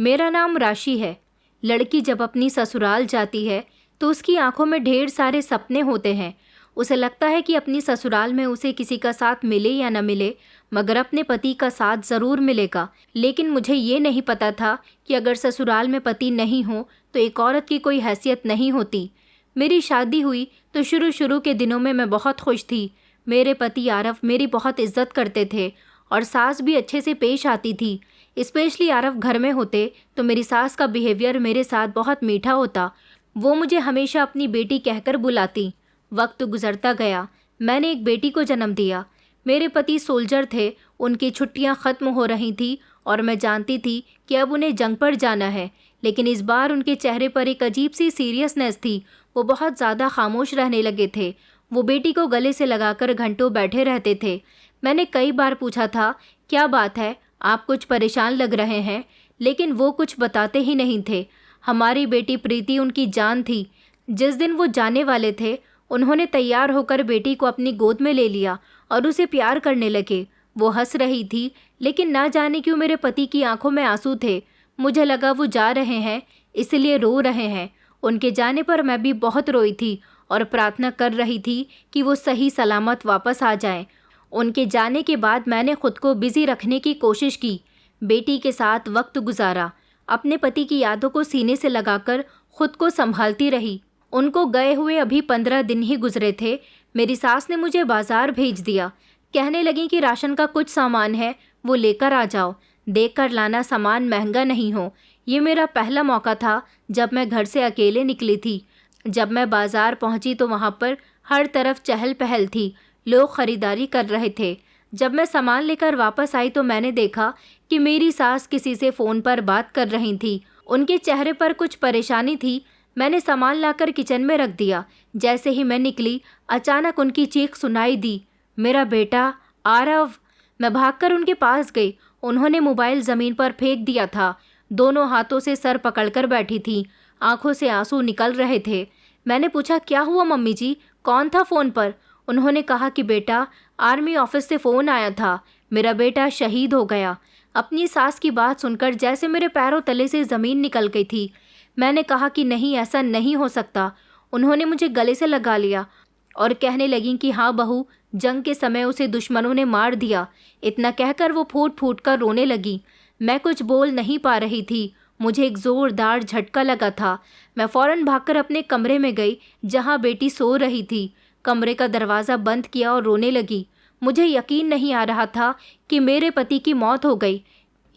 मेरा नाम राशि है। लड़की जब अपनी ससुराल जाती है तो उसकी आंखों में ढेर सारे सपने होते हैं। उसे लगता है कि अपनी ससुराल में उसे किसी का साथ मिले या न मिले, मगर अपने पति का साथ ज़रूर मिलेगा। लेकिन मुझे ये नहीं पता था कि अगर ससुराल में पति नहीं हो तो एक औरत की कोई हैसियत नहीं होती। मेरी शादी हुई तो शुरू के दिनों में मैं बहुत खुश थी। मेरे पति आरव मेरी बहुत इज्जत करते थे और सास भी अच्छे से पेश आती थी। स्पेशली आरव घर में होते तो मेरी सास का बिहेवियर मेरे साथ बहुत मीठा होता। वो मुझे हमेशा अपनी बेटी कहकर बुलाती। वक्त गुजरता गया, मैंने एक बेटी को जन्म दिया। मेरे पति सोल्जर थे, उनकी छुट्टियां ख़त्म हो रही थी और मैं जानती थी कि अब उन्हें जंग पर जाना है। लेकिन इस बार उनके चेहरे पर एक अजीब सी सीरियसनेस थी। वो बहुत ज़्यादा खामोश रहने लगे थे। वो बेटी को गले से लगाकर घंटों बैठे रहते थे। मैंने कई बार पूछा था, क्या बात है, आप कुछ परेशान लग रहे हैं, लेकिन वो कुछ बताते ही नहीं थे। हमारी बेटी प्रीति उनकी जान थी। जिस दिन वो जाने वाले थे, उन्होंने तैयार होकर बेटी को अपनी गोद में ले लिया और उसे प्यार करने लगे। वो हंस रही थी, लेकिन ना जाने क्यों मेरे पति की आंखों में आंसू थे। मुझे लगा वो जा रहे हैं, इसलिए रो रहे हैं। उनके जाने पर मैं भी बहुत रोई थी और प्रार्थना कर रही थी कि वो सही सलामत वापस आ जाएं। उनके जाने के बाद मैंने खुद को बिजी रखने की कोशिश की, बेटी के साथ वक्त गुजारा, अपने पति की यादों को सीने से लगाकर खुद को संभालती रही। उनको गए हुए अभी 15 दिन ही गुजरे थे। मेरी सास ने मुझे बाजार भेज दिया। कहने लगी कि राशन का कुछ सामान है, वो लेकर आ जाओ, देख कर लाना सामान महंगा नहीं हो। ये मेरा पहला मौका था जब मैं घर से अकेले निकली थी। जब मैं बाजार पहुंची तो वहां पर हर तरफ चहल पहल थी, लोग खरीदारी कर रहे थे। जब मैं सामान लेकर वापस आई तो मैंने देखा कि मेरी सास किसी से फ़ोन पर बात कर रही थी। उनके चेहरे पर कुछ परेशानी थी। मैंने सामान लाकर किचन में रख दिया। जैसे ही मैं निकली, अचानक उनकी चीख सुनाई दी, मेरा बेटा आरव। मैं भागकर उनके पास गई। उन्होंने मोबाइल ज़मीन पर फेंक दिया था। दोनों हाथों से सर पकड़कर बैठी थी, आंखों से आंसू निकल रहे थे। मैंने पूछा, क्या हुआ मम्मी जी, कौन था फ़ोन पर? उन्होंने कहा कि बेटा, आर्मी ऑफिस से फ़ोन आया था, मेरा बेटा शहीद हो गया। अपनी सास की बात सुनकर जैसे मेरे पैरों तले से ज़मीन निकल गई थी। मैंने कहा कि नहीं, ऐसा नहीं हो सकता। उन्होंने मुझे गले से लगा लिया और कहने लगी कि हाँ बहू, जंग के समय उसे दुश्मनों ने मार दिया। इतना कहकर वो फूट फूट कर रोने लगी। मैं कुछ बोल नहीं पा रही थी। मुझे एक ज़ोरदार झटका लगा था। मैं फ़ौरन भागकर अपने कमरे में गई जहाँ बेटी सो रही थी। कमरे का दरवाज़ा बंद किया और रोने लगी। मुझे यकीन नहीं आ रहा था कि मेरे पति की मौत हो गई।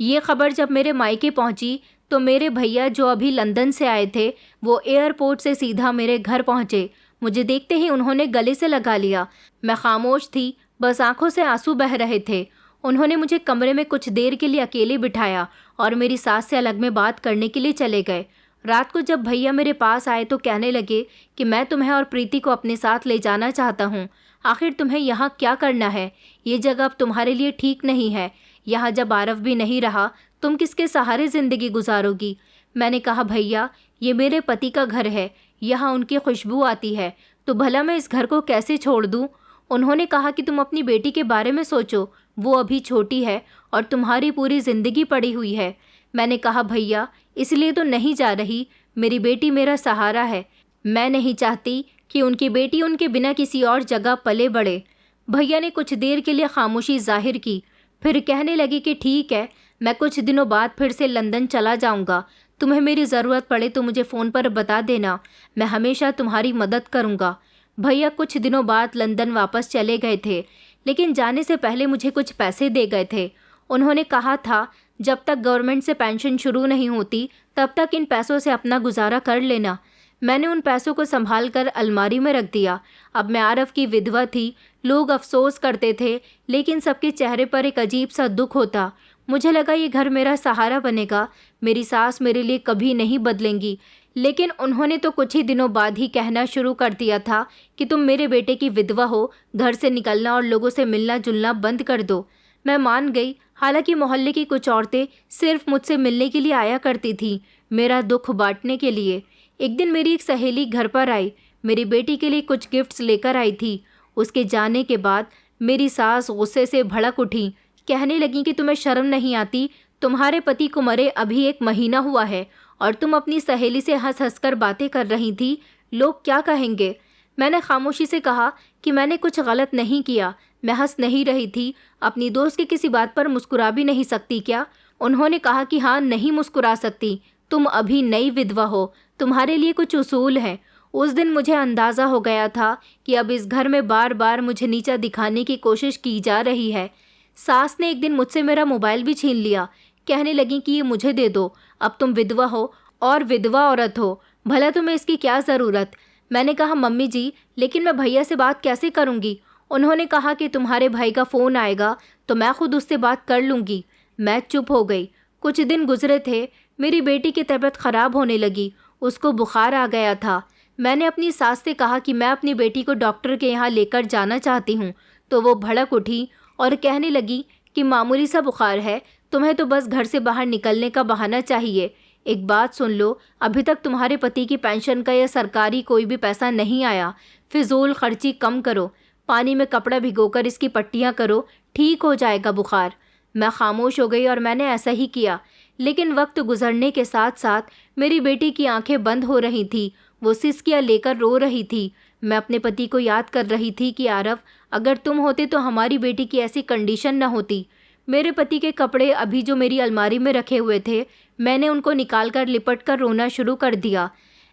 ये खबर जब मेरे मायके पहुंची तो मेरे भैया जो अभी लंदन से आए थे, वो एयरपोर्ट से सीधा मेरे घर पहुंचे। मुझे देखते ही उन्होंने गले से लगा लिया। मैं खामोश थी, बस आंखों से आंसू बह रहे थे। उन्होंने मुझे कमरे में कुछ देर के लिए अकेले बिठाया और मेरी सास से अलग में बात करने के लिए चले गए। रात को जब भैया मेरे पास आए तो कहने लगे कि मैं तुम्हें और प्रीति को अपने साथ ले जाना चाहता हूँ। आखिर तुम्हें यहाँ क्या करना है? ये जगह अब तुम्हारे लिए ठीक नहीं है। यहाँ जब आरव भी नहीं रहा, तुम किसके सहारे ज़िंदगी गुजारोगी? मैंने कहा, भैया, ये मेरे पति का घर है, यहाँ उनकी खुशबू आती है, तो भला मैं इस घर को कैसे छोड़ दूँ? उन्होंने कहा कि तुम अपनी बेटी के बारे में सोचो, वो अभी छोटी है और तुम्हारी पूरी ज़िंदगी पड़ी हुई है। मैंने कहा, भैया, इसलिए तो नहीं जा रही, मेरी बेटी मेरा सहारा है। मैं नहीं चाहती कि उनकी बेटी उनके बिना किसी और जगह पले बढ़े। भैया ने कुछ देर के लिए खामोशी जाहिर की, फिर कहने लगी कि ठीक है, मैं कुछ दिनों बाद फिर से लंदन चला जाऊंगा। तुम्हें मेरी ज़रूरत पड़े तो मुझे फ़ोन पर बता देना, मैं हमेशा तुम्हारी मदद करूंगा। भैया कुछ दिनों बाद लंदन वापस चले गए थे, लेकिन जाने से पहले मुझे कुछ पैसे दे गए थे। उन्होंने कहा था, जब तक गवर्नमेंट से पेंशन शुरू नहीं होती तब तक इन पैसों से अपना गुजारा कर लेना। मैंने उन पैसों को संभाल कर अलमारी में रख दिया। अब मैं आरव की विधवा थी। लोग अफसोस करते थे, लेकिन सबके चेहरे पर एक अजीब सा दुख होता। मुझे लगा ये घर मेरा सहारा बनेगा, मेरी सास मेरे लिए कभी नहीं बदलेंगी। लेकिन उन्होंने तो कुछ ही दिनों बाद ही कहना शुरू कर दिया था कि तुम मेरे बेटे की विधवा हो, घर से निकलना और लोगों से मिलना जुलना बंद कर दो। मैं मान गई। हालांकि मोहल्ले की कुछ औरतें सिर्फ मुझसे मिलने के लिए आया करती थीं, मेरा दुख बांटने के लिए। एक दिन मेरी एक सहेली घर पर आई, मेरी बेटी के लिए कुछ गिफ्ट्स लेकर आई थी। उसके जाने के बाद मेरी सास गुस्से से भड़क उठी, कहने लगी कि तुम्हें शर्म नहीं आती, तुम्हारे पति को मरे अभी 1 महीना हुआ है और तुम अपनी सहेली से हंस हंस कर बातें कर रही थी। लोग क्या कहेंगे? मैंने खामोशी से कहा कि मैंने कुछ गलत नहीं किया। मैं हंस नहीं रही थी। अपनी दोस्त की किसी बात पर मुस्कुरा भी नहीं सकती क्या? उन्होंने कहा कि हाँ, नहीं मुस्कुरा सकती। तुम अभी नई विधवा हो, तुम्हारे लिए कुछ उसूल हैं। उस दिन मुझे अंदाज़ा हो गया था कि अब इस घर में बार बार मुझे नीचा दिखाने की कोशिश की जा रही है। सास ने एक दिन मुझसे मेरा मोबाइल भी छीन लिया। कहने लगी कि ये मुझे दे दो, अब तुम विधवा हो और विधवा औरत हो, भला तुम्हें इसकी क्या ज़रूरत? मैंने कहा मम्मी जी, लेकिन मैं भैया से बात कैसे करूँगी? उन्होंने कहा कि तुम्हारे भाई का फ़ोन आएगा तो मैं खुद उससे बात कर लूँगी। मैं चुप हो गई। कुछ दिन गुजरे थे, मेरी बेटी की तबीयत ख़राब होने लगी। उसको बुखार आ गया था। मैंने अपनी सास से कहा कि मैं अपनी बेटी को डॉक्टर के यहाँ लेकर जाना चाहती हूँ, तो वो भड़क उठी और कहने लगी कि मामूली सा बुखार है, तुम्हें तो बस घर से बाहर निकलने का बहाना चाहिए। एक बात सुन लो, अभी तक तुम्हारे पति की पेंशन का या सरकारी कोई भी पैसा नहीं आया। फिजूल खर्ची कम करो, पानी में कपड़ा भिगोकर इसकी पट्टियाँ करो, ठीक हो जाएगा बुखार। मैं खामोश हो गई और मैंने ऐसा ही किया। लेकिन वक्त गुजरने के साथ साथ मेरी बेटी की आंखें बंद हो रही थी। वो सिसकियाँ लेकर रो रही थी। मैं अपने पति को याद कर रही थी कि आरव, अगर तुम होते तो हमारी बेटी की ऐसी कंडीशन न होती। मेरे पति के कपड़े अभी जो मेरी अलमारी में रखे हुए थे, मैंने उनको निकाल कर लिपट कर रोना शुरू कर दिया।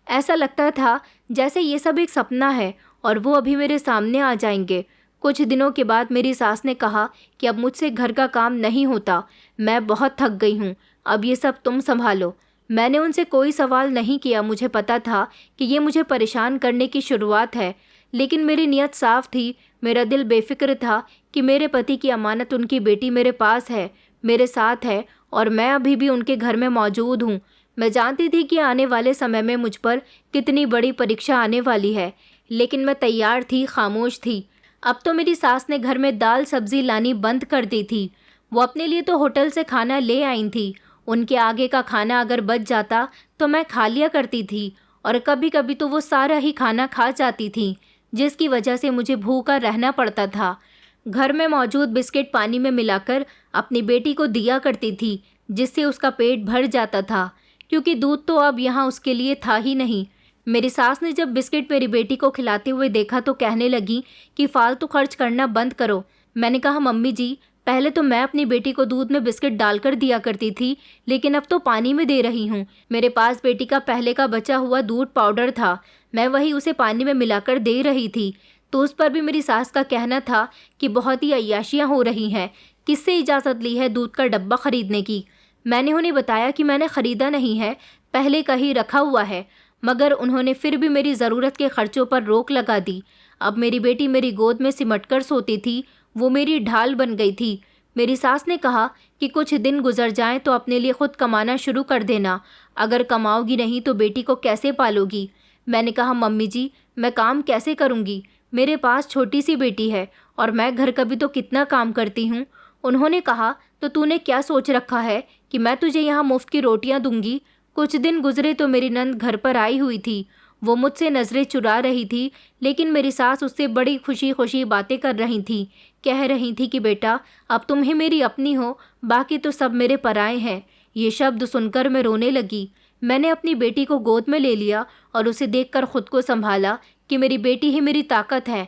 ऐसा लगता था जैसे ये सब एक सपना है और वो अभी मेरे सामने आ जाएंगे। कुछ दिनों के बाद मेरी सास ने कहा कि अब मुझसे घर का काम नहीं होता, मैं बहुत थक गई हूँ, अब ये सब तुम संभालो। मैंने उनसे कोई सवाल नहीं किया। मुझे पता था कि ये मुझे परेशान करने की शुरुआत है, लेकिन मेरी नीयत साफ थी। मेरा दिल बेफिक्र था कि मेरे पति की अमानत उनकी बेटी मेरे पास है, मेरे साथ है और मैं अभी भी उनके घर में मौजूद हूँ। मैं जानती थी कि आने वाले समय में मुझ पर कितनी बड़ी परीक्षा आने वाली है, लेकिन मैं तैयार थी, खामोश थी। अब तो मेरी सास ने घर में दाल सब्जी लानी बंद कर दी थी। वो अपने लिए तो होटल से खाना ले आई थी। उनके आगे का खाना अगर बच जाता तो मैं खा लिया करती थी और कभी कभी तो वो सारा ही खाना खा जाती थी, जिसकी वजह से मुझे भूखा रहना पड़ता था। घर में मौजूद बिस्किट पानी में मिलाकर अपनी बेटी को दिया करती थी, जिससे उसका पेट भर जाता था, क्योंकि दूध तो अब यहाँ उसके लिए था ही नहीं। मेरी सास ने जब बिस्किट मेरी बेटी को खिलाते हुए देखा तो कहने लगी कि फालतू खर्च करना बंद करो। मैंने कहा मम्मी जी, पहले तो मैं अपनी बेटी को दूध में बिस्किट डालकर दिया करती थी, लेकिन अब तो पानी में दे रही हूँ। मेरे पास बेटी का पहले का बचा हुआ दूध पाउडर था, मैं वही उसे पानी में मिलाकर दे रही थी। तो उस पर भी मेरी सास का कहना था कि बहुत ही अय्याशियाँ हो रही हैं, किससे इजाज़त ली है दूध का डब्बा खरीदने की। मैंने उन्हें बताया कि मैंने ख़रीदा नहीं है, पहले का ही रखा हुआ है, मगर उन्होंने फिर भी मेरी ज़रूरत के खर्चों पर रोक लगा दी। अब मेरी बेटी मेरी गोद में सिमट कर सोती थी, वो मेरी ढाल बन गई थी। मेरी सास ने कहा कि कुछ दिन गुजर जाएं तो अपने लिए खुद कमाना शुरू कर देना, अगर कमाओगी नहीं तो बेटी को कैसे पालोगी। मैंने कहा मम्मी जी, मैं काम कैसे करूँगी, मेरे पास छोटी सी बेटी है और मैं घर का भी तो कितना काम करती हूँ। उन्होंने कहा तो तूने क्या सोच रखा है कि मैं तुझे यहाँ मुफ्त की रोटियाँ दूंगी। कुछ दिन गुजरे तो मेरी नंद घर पर आई हुई थी। वो मुझसे नज़रें चुरा रही थी, लेकिन मेरी सास उससे बड़ी खुशी खुशी बातें कर रही थी। कह रही थी कि बेटा, अब तुम ही मेरी अपनी हो, बाकी तो सब मेरे पराए हैं। ये शब्द सुनकर मैं रोने लगी। मैंने अपनी बेटी को गोद में ले लिया और उसे देखकर खुद को संभाला कि मेरी बेटी ही मेरी ताकत है।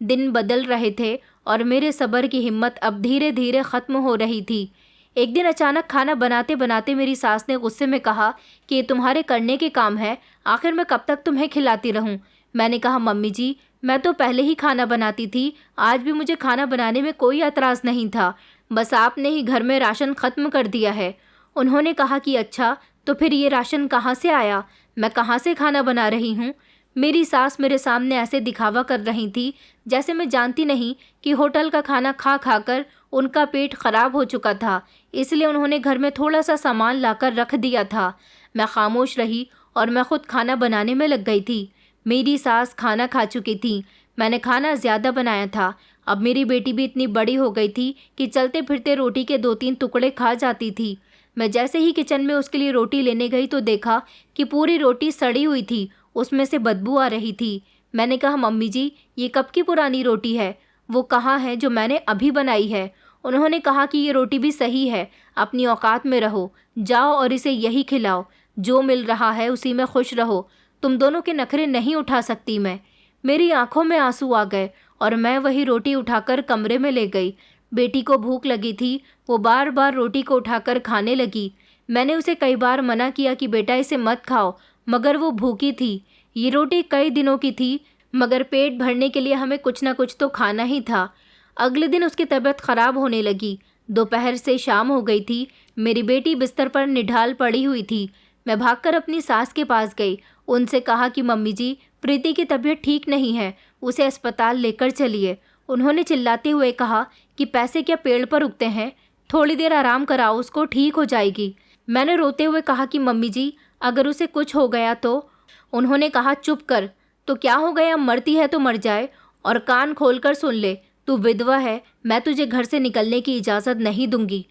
दिन बदल रहे थे और मेरे सब्र की हिम्मत अब धीरे धीरे ख़त्म हो रही थी। एक दिन अचानक खाना बनाते बनाते मेरी सास ने गुस्से में कहा कि ये तुम्हारे करने के काम है, आखिर मैं कब तक तुम्हें खिलाती रहूं। मैंने कहा मम्मी जी, मैं तो पहले ही खाना बनाती थी, आज भी मुझे खाना बनाने में कोई एतराज़ नहीं था, बस आपने ही घर में राशन ख़त्म कर दिया है। उन्होंने कहा कि अच्छा, तो फिर ये राशन कहाँ से आया, मैं कहाँ से खाना बना रही हूँ। मेरी सास मेरे सामने ऐसे दिखावा कर रही थी जैसे मैं जानती नहीं कि होटल का खाना खा खा कर उनका पेट खराब हो चुका था, इसलिए उन्होंने घर में थोड़ा सा सामान लाकर रख दिया था। मैं खामोश रही और मैं खुद खाना बनाने में लग गई थी। मेरी सास खाना खा चुकी थी, मैंने खाना ज़्यादा बनाया था। अब मेरी बेटी भी इतनी बड़ी हो गई थी कि चलते फिरते रोटी के 2-3 टुकड़े खा जाती थी। मैं जैसे ही किचन में उसके लिए रोटी लेने गई तो देखा कि पूरी रोटी सड़ी हुई थी, उसमें से बदबू आ रही थी। मैंने कहा मम्मी जी, ये कब की पुरानी रोटी है, वो कहाँ है जो मैंने अभी बनाई है। उन्होंने कहा कि ये रोटी भी सही है, अपनी औकात में रहो, जाओ और इसे यही खिलाओ, जो मिल रहा है उसी में खुश रहो, तुम दोनों के नखरे नहीं उठा सकती मैं। मेरी आंखों में आंसू आ गए और मैं वही रोटी उठाकर कमरे में ले गई। बेटी को भूख लगी थी, वो बार बार रोटी को उठाकर खाने लगी। मैंने उसे कई बार मना किया कि बेटा इसे मत खाओ, मगर वो भूखी थी। ये रोटी कई दिनों की थी, मगर पेट भरने के लिए हमें कुछ ना कुछ तो खाना ही था। अगले दिन उसकी तबीयत खराब होने लगी। दोपहर से शाम हो गई थी। मेरी बेटी बिस्तर पर निढाल पड़ी हुई थी। मैं भागकर अपनी सास के पास गई। उनसे कहा कि मम्मी जी, प्रीति की तबीयत ठीक नहीं है, उसे अस्पताल लेकर चलिए। उन्होंने चिल्लाते हुए कहा कि पैसे क्या पेड़ पर उगते हैं, थोड़ी देर आराम कराओ उसको, ठीक हो जाएगी। मैंने रोते हुए कहा कि मम्मी जी, अगर उसे कुछ हो गया तो? उन्होंने कहा चुप कर, तो क्या हो गया, मरती है तो मर जाए, और कान खोलकर सुन ले, तू विधवा है, मैं तुझे घर से निकलने की इजाज़त नहीं दूंगी।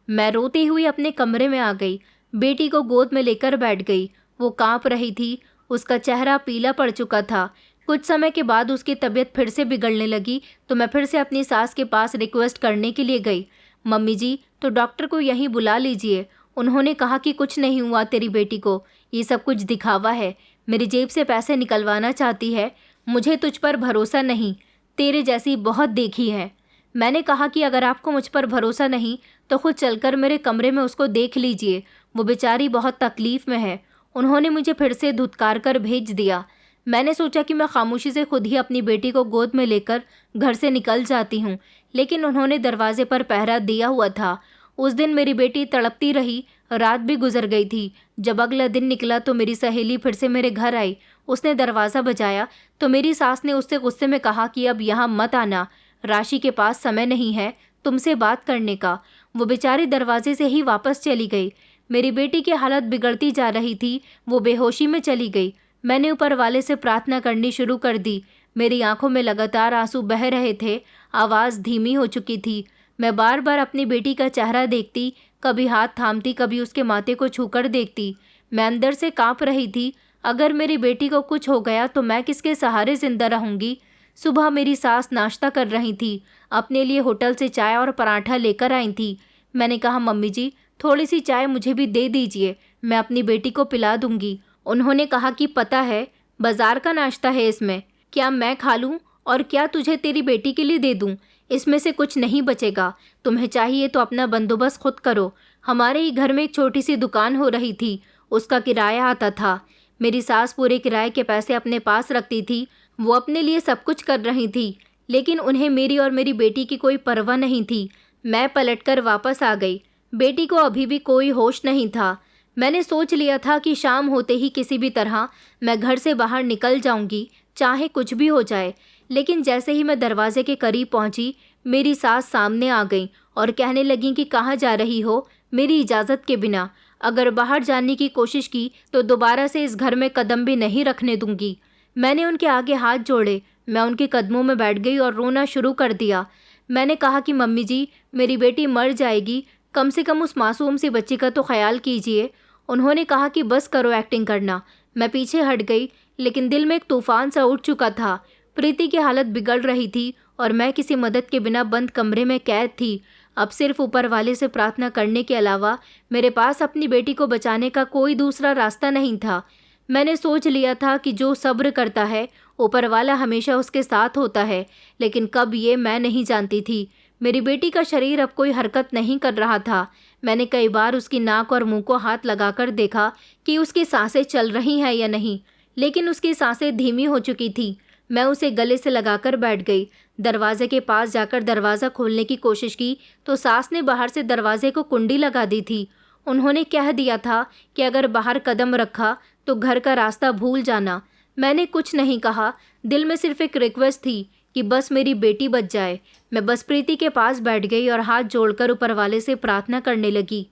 मैं रोती हुई अपने कमरे में आ गई। बेटी को गोद में लेकर बैठ गई। वो कांप रही थी, उसका चेहरा पीला पड़ चुका था। कुछ समय के बाद उसकी तबीयत फिर से बिगड़ने लगी तो मैं फिर से अपनी सास के पास रिक्वेस्ट करने के लिए गई। मम्मी जी, तो डॉक्टर को यहीं बुला लीजिए। उन्होंने कहा कि कुछ नहीं हुआ तेरी बेटी को, ये सब कुछ दिखावा है, मेरी जेब से पैसे निकलवाना चाहती है। मुझे तुझ पर भरोसा नहीं, तेरे जैसी बहुत देखी है। मैंने कहा कि अगर आपको मुझ पर भरोसा नहीं तो खुद चलकर मेरे कमरे में उसको देख लीजिए, वो बेचारी बहुत तकलीफ़ में है। उन्होंने मुझे फिर से धुतकार कर भेज दिया। मैंने सोचा कि मैं खामोशी से खुद ही अपनी बेटी को गोद में लेकर घर से निकल जाती हूँ, लेकिन उन्होंने दरवाजे पर पहरा दिया हुआ था। उस दिन मेरी बेटी तड़पती रही, रात भी गुजर गई थी। जब अगला दिन निकला तो मेरी सहेली फिर से मेरे घर आई। उसने दरवाज़ा बजाया तो मेरी सास ने उससे गुस्से में कहा कि अब यहाँ मत आना, राशि के पास समय नहीं है तुमसे बात करने का। वो बेचारी दरवाजे से ही वापस चली गई। मेरी बेटी की हालत बिगड़ती जा रही थी, वो बेहोशी में चली गई। मैंने ऊपर वाले से प्रार्थना करनी शुरू कर दी। मेरी आंखों में लगातार आंसू बह रहे थे, आवाज़ धीमी हो चुकी थी। मैं बार बार अपनी बेटी का चेहरा देखती, कभी हाथ थामती, कभी उसके माथे को छूकर देखती। मैं अंदर से कांप रही थी। अगर मेरी बेटी को कुछ हो गया तो मैं किसके सहारे जिंदा रहूंगी। सुबह मेरी सास नाश्ता कर रही थी, अपने लिए होटल से चाय और पराठा लेकर आई थी। मैंने कहा मम्मी जी, थोड़ी सी चाय मुझे भी दे दीजिए, मैं अपनी बेटी को पिला दूंगी। उन्होंने कहा कि पता है, बाजार का नाश्ता है इसमें, क्या मैं खा लूँ और क्या तुझे तेरी बेटी के लिए दे दूँ? इसमें से कुछ नहीं बचेगा, तुम्हें चाहिए तो अपना बंदोबस्त खुद करो। हमारे ही घर में एक छोटी सी दुकान हो रही थी, उसका किराया आता था। मेरी सास पूरे किराए के पैसे अपने पास रखती थी। वो अपने लिए सब कुछ कर रही थी, लेकिन उन्हें मेरी और मेरी बेटी की कोई परवाह नहीं थी। मैं पलटकर वापस आ गई। बेटी को अभी भी कोई होश नहीं था। मैंने सोच लिया था कि शाम होते ही किसी भी तरह मैं घर से बाहर निकल जाऊंगी, चाहे कुछ भी हो जाए। लेकिन जैसे ही मैं दरवाजे के करीब पहुंची, मेरी सास सामने आ गई और कहने लगी कि कहाँ जा रही हो मेरी इजाज़त के बिना। अगर बाहर जाने की कोशिश की तो दोबारा से इस घर में कदम भी नहीं रखने दूंगी। मैंने उनके आगे हाथ जोड़े, मैं उनके कदमों में बैठ गई और रोना शुरू कर दिया। मैंने कहा कि मम्मी जी, मेरी बेटी मर जाएगी, कम से कम उस मासूम सी बच्ची का तो ख्याल कीजिए। उन्होंने कहा कि बस करो एक्टिंग करना। मैं पीछे हट गई, लेकिन दिल में एक तूफान सा उठ चुका था। प्रीति की हालत बिगड़ रही थी और मैं किसी मदद के बिना बंद कमरे में कैद थी। अब सिर्फ ऊपर वाले से प्रार्थना करने के अलावा मेरे पास अपनी बेटी को बचाने का कोई दूसरा रास्ता नहीं था। मैंने सोच लिया था कि जो सब्र करता है ऊपर वाला हमेशा उसके साथ होता है, लेकिन कब ये मैं नहीं जानती थी। मेरी बेटी का शरीर अब कोई हरकत नहीं कर रहा था। मैंने कई बार उसकी नाक और मुंह को हाथ लगाकर देखा कि उसकी सांसें चल रही हैं या नहीं, लेकिन उसकी सांसें धीमी हो चुकी थी। मैं उसे गले से लगाकर बैठ गई। दरवाजे के पास जाकर दरवाज़ा खोलने की कोशिश की तो सास ने बाहर से दरवाजे को कुंडी लगा दी थी। उन्होंने कह दिया था कि अगर बाहर कदम रखा तो घर का रास्ता भूल जाना। मैंने कुछ नहीं कहा, दिल में सिर्फ एक रिक्वेस्ट थी कि बस मेरी बेटी बच जाए। मैं बस प्रीति के पास बैठ गई और हाथ जोड़कर ऊपर वाले से प्रार्थना करने लगी।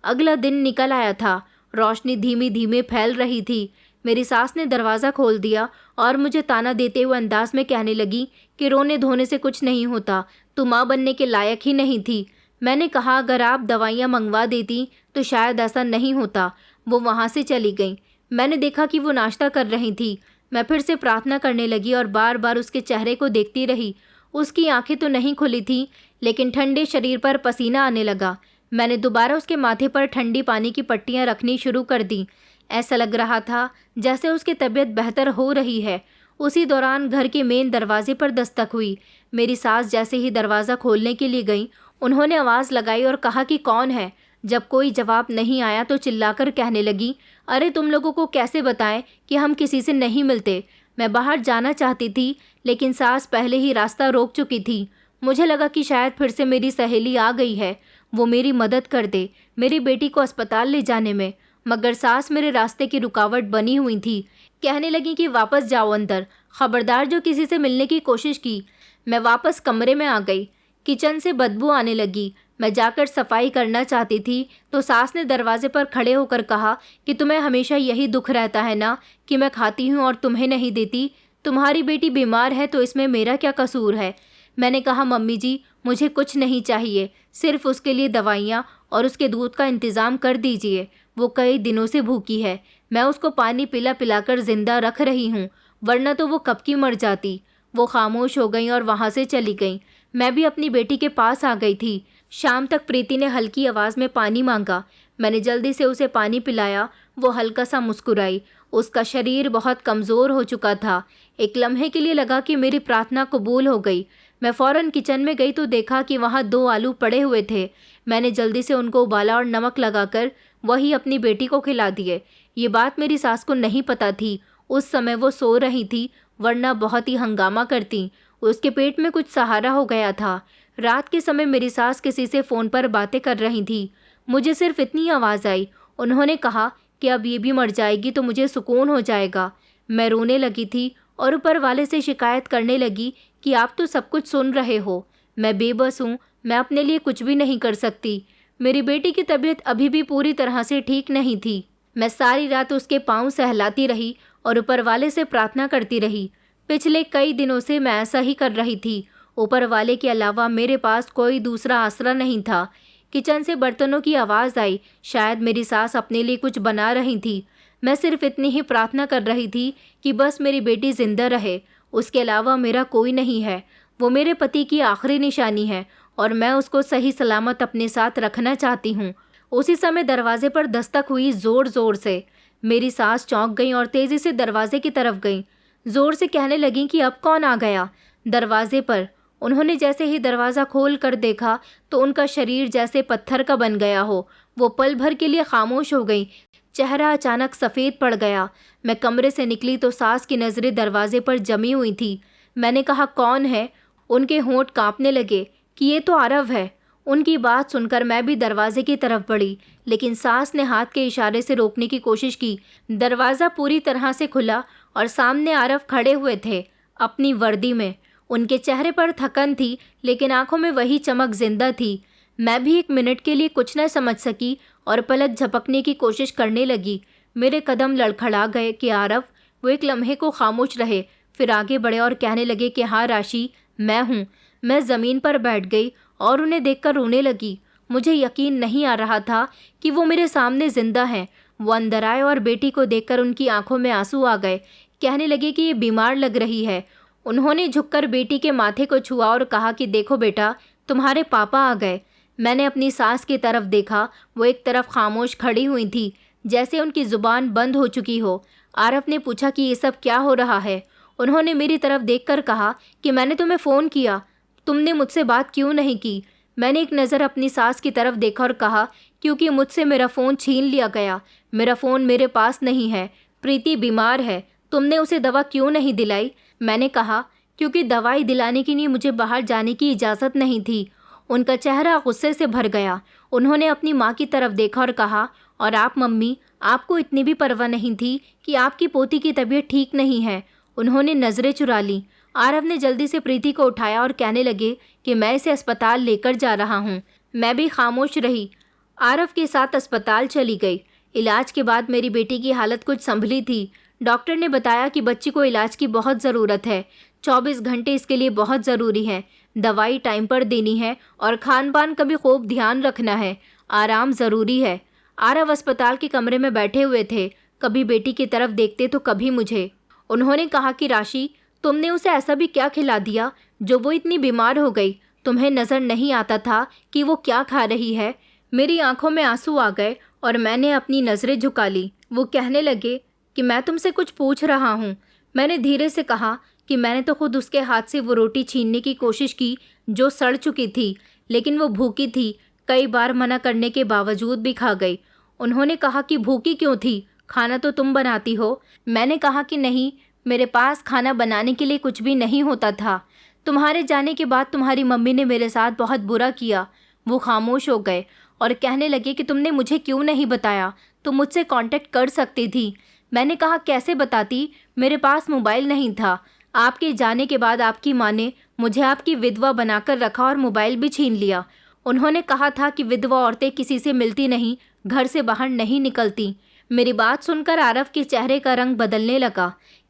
अगला दिन निकल आया था। रोशनी धीमी धीमे फैल रही थी। मेरी सास ने दरवाज़ा खोल दिया और मुझे ताना देते हुए अंदाज में कहने लगी कि रोने धोने से कुछ नहीं होता, तू माँ बनने के लायक ही नहीं थी। मैंने कहा अगर आप दवाइयाँ मंगवा देती तो शायद ऐसा नहीं होता। वो वहाँ से चली गई। मैंने देखा कि वो नाश्ता कर रही थी। मैं फिर से प्रार्थना करने लगी और बार बार उसके चेहरे को देखती रही। उसकी आंखें तो नहीं खुली थी, लेकिन ठंडे शरीर पर पसीना आने लगा। मैंने दोबारा उसके माथे पर ठंडी पानी की पट्टियाँ रखनी शुरू कर दी। ऐसा लग रहा था जैसे उसकी तबीयत बेहतर हो रही है। उसी दौरान घर के मेन दरवाजे पर दस्तक हुई। मेरी सास जैसे ही दरवाज़ा खोलने के लिए गई, उन्होंने आवाज़ लगाई और कहा कि कौन है। जब कोई जवाब नहीं आया तो चिल्लाकर कहने लगी, अरे तुम लोगों को कैसे बताएं कि हम किसी से नहीं मिलते। मैं बाहर जाना चाहती थी, लेकिन सास पहले ही रास्ता रोक चुकी थी। मुझे लगा कि शायद फिर से मेरी सहेली आ गई है, वो मेरी मदद कर दे मेरी बेटी को अस्पताल ले जाने में। मगर सास मेरे रास्ते की रुकावट बनी हुई थी। कहने लगी कि वापस जाओ अंदर, खबरदार जो किसी से मिलने की कोशिश की। मैं वापस कमरे में आ गई। किचन से बदबू आने लगी। मैं जाकर सफाई करना चाहती थी तो सास ने दरवाजे पर खड़े होकर कहा कि तुम्हें हमेशा यही दुख रहता है ना कि मैं खाती हूँ और तुम्हें नहीं देती। तुम्हारी बेटी बीमार है तो इसमें मेरा क्या कसूर है। मैंने कहा, मम्मी जी मुझे कुछ नहीं चाहिए, सिर्फ उसके लिए दवाइयाँ और उसके दूध का इंतज़ाम कर दीजिए। वो कई दिनों से भूखी है। मैं उसको पानी पिला पिलाकर जिंदा रख रही हूँ, वरना तो वो कब की मर जाती। वो खामोश हो गई और वहाँ से चली गई। मैं भी अपनी बेटी के पास आ गई थी। शाम तक प्रीति ने हल्की आवाज़ में पानी मांगा। मैंने जल्दी से उसे पानी पिलाया। वो हल्का सा मुस्कुराई। उसका शरीर बहुत कमज़ोर हो चुका था। एक लम्हे के लिए लगा कि मेरी प्रार्थना कबूल हो गई। मैं फ़ौरन किचन में गई तो देखा कि वहाँ 2 आलू पड़े हुए थे। मैंने जल्दी से उनको उबाला और नमक लगाकर वही अपनी बेटी को खिला दिए। ये बात मेरी सास को नहीं पता थी। उस समय वो सो रही थी, वरना बहुत ही हंगामा करती। उसके पेट में कुछ सहारा हो गया था। रात के समय मेरी सास किसी से फ़ोन पर बातें कर रही थी। मुझे सिर्फ इतनी आवाज़ आई, उन्होंने कहा कि अब ये भी मर जाएगी तो मुझे सुकून हो जाएगा। मैं रोने लगी थी और ऊपर वाले से शिकायत करने लगी कि आप तो सब कुछ सुन रहे हो। मैं बेबस हूँ, मैं अपने लिए कुछ भी नहीं कर सकती। मेरी बेटी की तबीयत अभी भी पूरी तरह से ठीक नहीं थी। मैं सारी रात उसके पाँव सहलाती रही और ऊपर वाले से प्रार्थना करती रही। पिछले कई दिनों से मैं ऐसा ही कर रही थी। ऊपर वाले के अलावा मेरे पास कोई दूसरा आसरा नहीं था। किचन से बर्तनों की आवाज़ आई। शायद मेरी सास अपने लिए कुछ बना रही थी। मैं सिर्फ इतनी ही प्रार्थना कर रही थी कि बस मेरी बेटी जिंदा रहे। उसके अलावा मेरा कोई नहीं है। वो मेरे पति की आखिरी निशानी है और मैं उसको सही सलामत अपने साथ रखना चाहती हूँ। उसी समय दरवाजे पर दस्तक हुई ज़ोर ज़ोर से। मेरी सास चौंक गई और तेज़ी से दरवाजे की तरफ गई। ज़ोर से कहने लगी कि अब कौन आ गया। दरवाजे पर उन्होंने जैसे ही दरवाज़ा खोल कर देखा तो उनका शरीर जैसे पत्थर का बन गया हो। वो पल भर के लिए खामोश हो गई। चेहरा अचानक सफ़ेद पड़ गया। मैं कमरे से निकली तो सास की नज़रें दरवाजे पर जमी हुई थी। मैंने कहा, कौन है? उनके होंठ कांपने लगे कि ये तो आरव है। उनकी बात सुनकर मैं भी दरवाजे की तरफ बढ़ी, लेकिन सास ने हाथ के इशारे से रोकने की कोशिश की। दरवाज़ा पूरी तरह से खुला और सामने आरव खड़े हुए थे, अपनी वर्दी में। उनके चेहरे पर थकन थी, लेकिन आंखों में वही चमक जिंदा थी। मैं भी एक मिनट के लिए कुछ न समझ सकी और पलक झपकने की कोशिश करने लगी। मेरे कदम लड़खड़ा गए कि आरव। वो एक लम्हे को खामोश रहे, फिर आगे बढ़े और कहने लगे कि हाँ राशि, मैं हूँ। मैं ज़मीन पर बैठ गई और उन्हें देखकर रोने लगी। मुझे यकीन नहीं आ रहा था कि वो मेरे सामने जिंदा हैं। वो अंदर आए और बेटी को देखकर उनकी आंखों में आंसू आ गए। कहने लगे कि ये बीमार लग रही है। उन्होंने झुककर बेटी के माथे को छुआ और कहा कि देखो बेटा, तुम्हारे पापा आ गए। मैंने अपनी सास की तरफ देखा। वो एक तरफ खामोश खड़ी हुई थी, जैसे उनकी ज़ुबान बंद हो चुकी हो। आरव ने पूछा कि ये सब क्या हो रहा है। उन्होंने मेरी तरफ देखकर कहा कि मैंने तुम्हें फ़ोन किया, तुमने मुझसे बात क्यों नहीं की। मैंने एक नज़र अपनी सास की तरफ देखा और कहा, क्योंकि मुझसे मेरा फ़ोन छीन लिया गया। मेरा फ़ोन मेरे पास नहीं है। प्रीति बीमार है, तुमने उसे दवा क्यों नहीं दिलाई? मैंने कहा, क्योंकि दवाई दिलाने के लिए मुझे बाहर जाने की इजाज़त नहीं थी। उनका चेहरा गुस्से से भर गया। उन्होंने अपनी माँ की तरफ देखा और कहा, और आप मम्मी, आपको इतनी भी परवाह नहीं थी कि आपकी पोती की तबीयत ठीक नहीं है। उन्होंने नज़रें चुरा लीं। आरव ने जल्दी से प्रीति को उठाया और कहने लगे कि मैं इसे अस्पताल लेकर जा रहा हूँ। मैं भी खामोश रही। आरव के साथ अस्पताल चली गई। इलाज के बाद मेरी बेटी की हालत कुछ संभली थी। डॉक्टर ने बताया कि बच्ची को इलाज की बहुत ज़रूरत है। 24 घंटे इसके लिए बहुत ज़रूरी है। दवाई टाइम पर देनी है और खान पान का भी खूब ध्यान रखना है। आराम ज़रूरी है। आरव अस्पताल के कमरे में बैठे हुए थे, कभी बेटी की तरफ देखते तो कभी मुझे। उन्होंने कहा कि राशि, तुमने उसे ऐसा भी क्या खिला दिया जो वो इतनी बीमार हो गई? तुम्हें नज़र नहीं आता था कि वो क्या खा रही है? मेरी आंखों में आंसू आ गए और मैंने अपनी नज़रें झुका ली। वो कहने लगे कि मैं तुमसे कुछ पूछ रहा हूँ। मैंने धीरे से कहा कि मैंने तो खुद उसके हाथ से वो रोटी छीनने की कोशिश की जो सड़ चुकी थी, लेकिन वो भूखी थी। कई बार मना करने के बावजूद भी खा गई। उन्होंने कहा कि भूखी क्यों थी? खाना तो तुम बनाती हो। मैंने कहा कि नहीं, मेरे पास खाना बनाने के लिए कुछ भी नहीं होता था। तुम्हारे जाने के बाद तुम्हारी मम्मी ने मेरे साथ बहुत बुरा किया। वो खामोश हो गए और कहने लगे कि तुमने मुझे क्यों नहीं बताया? तुम मुझसे कांटेक्ट कर सकती थी। मैंने कहा कैसे बताती? मेरे पास मोबाइल नहीं था। आपके जाने के बाद आपकी माँ ने मुझे आपकी विधवा बनाकर रखा और मोबाइल भी छीन लिया। उन्होंने कहा था कि विधवा औरतें किसी से मिलती नहीं, घर से बाहर नहीं निकलती। मेरी बात सुनकर आरव के चेहरे का रंग बदलने लगा।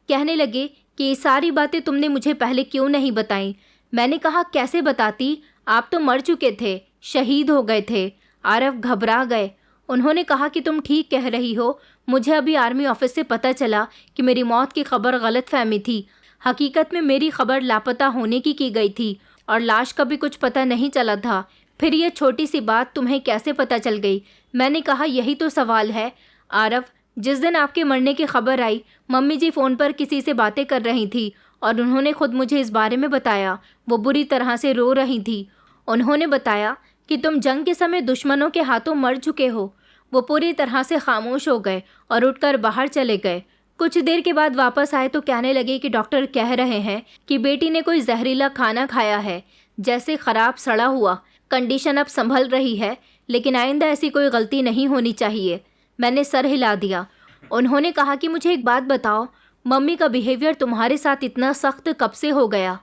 कहने लगे कि ये सारी बातें तुमने मुझे पहले क्यों नहीं बताई? मैंने कहा कैसे बताती? आप तो मर चुके थे, शहीद हो गए थे। आरव घबरा गए। उन्होंने कहा कि तुम ठीक कह रही हो। मुझे अभी आर्मी ऑफिस से पता चला कि मेरी मौत की खबर गलतफहमी थी। हकीकत में मेरी खबर लापता होने की गई थी और लाश का भी कुछ पता नहीं चला था। फिर यह छोटी सी बात तुम्हें कैसे पता चल गई? मैंने कहा यही तो सवाल है आरव। जिस दिन आपके मरने की खबर आई, मम्मी जी फ़ोन पर किसी से बातें कर रही थी और उन्होंने खुद मुझे इस बारे में बताया। वो बुरी तरह से रो रही थी। उन्होंने बताया कि तुम जंग के समय दुश्मनों के हाथों मर चुके हो। वो पूरी तरह से खामोश हो गए और उठकर बाहर चले गए। कुछ देर के बाद वापस आए तो कहने लगे कि डॉक्टर कह रहे हैं कि बेटी ने कोई जहरीला खाना खाया है, जैसे ख़राब सड़ा हुआ। कंडीशन अब संभल रही है, लेकिन आइंदा ऐसी कोई गलती नहीं होनी चाहिए। मैंने सर हिला दिया। उन्होंने कहा कि मुझे एक बात बताओ, मम्मी का बिहेवियर तुम्हारे साथ इतना सख्त कब से हो गया?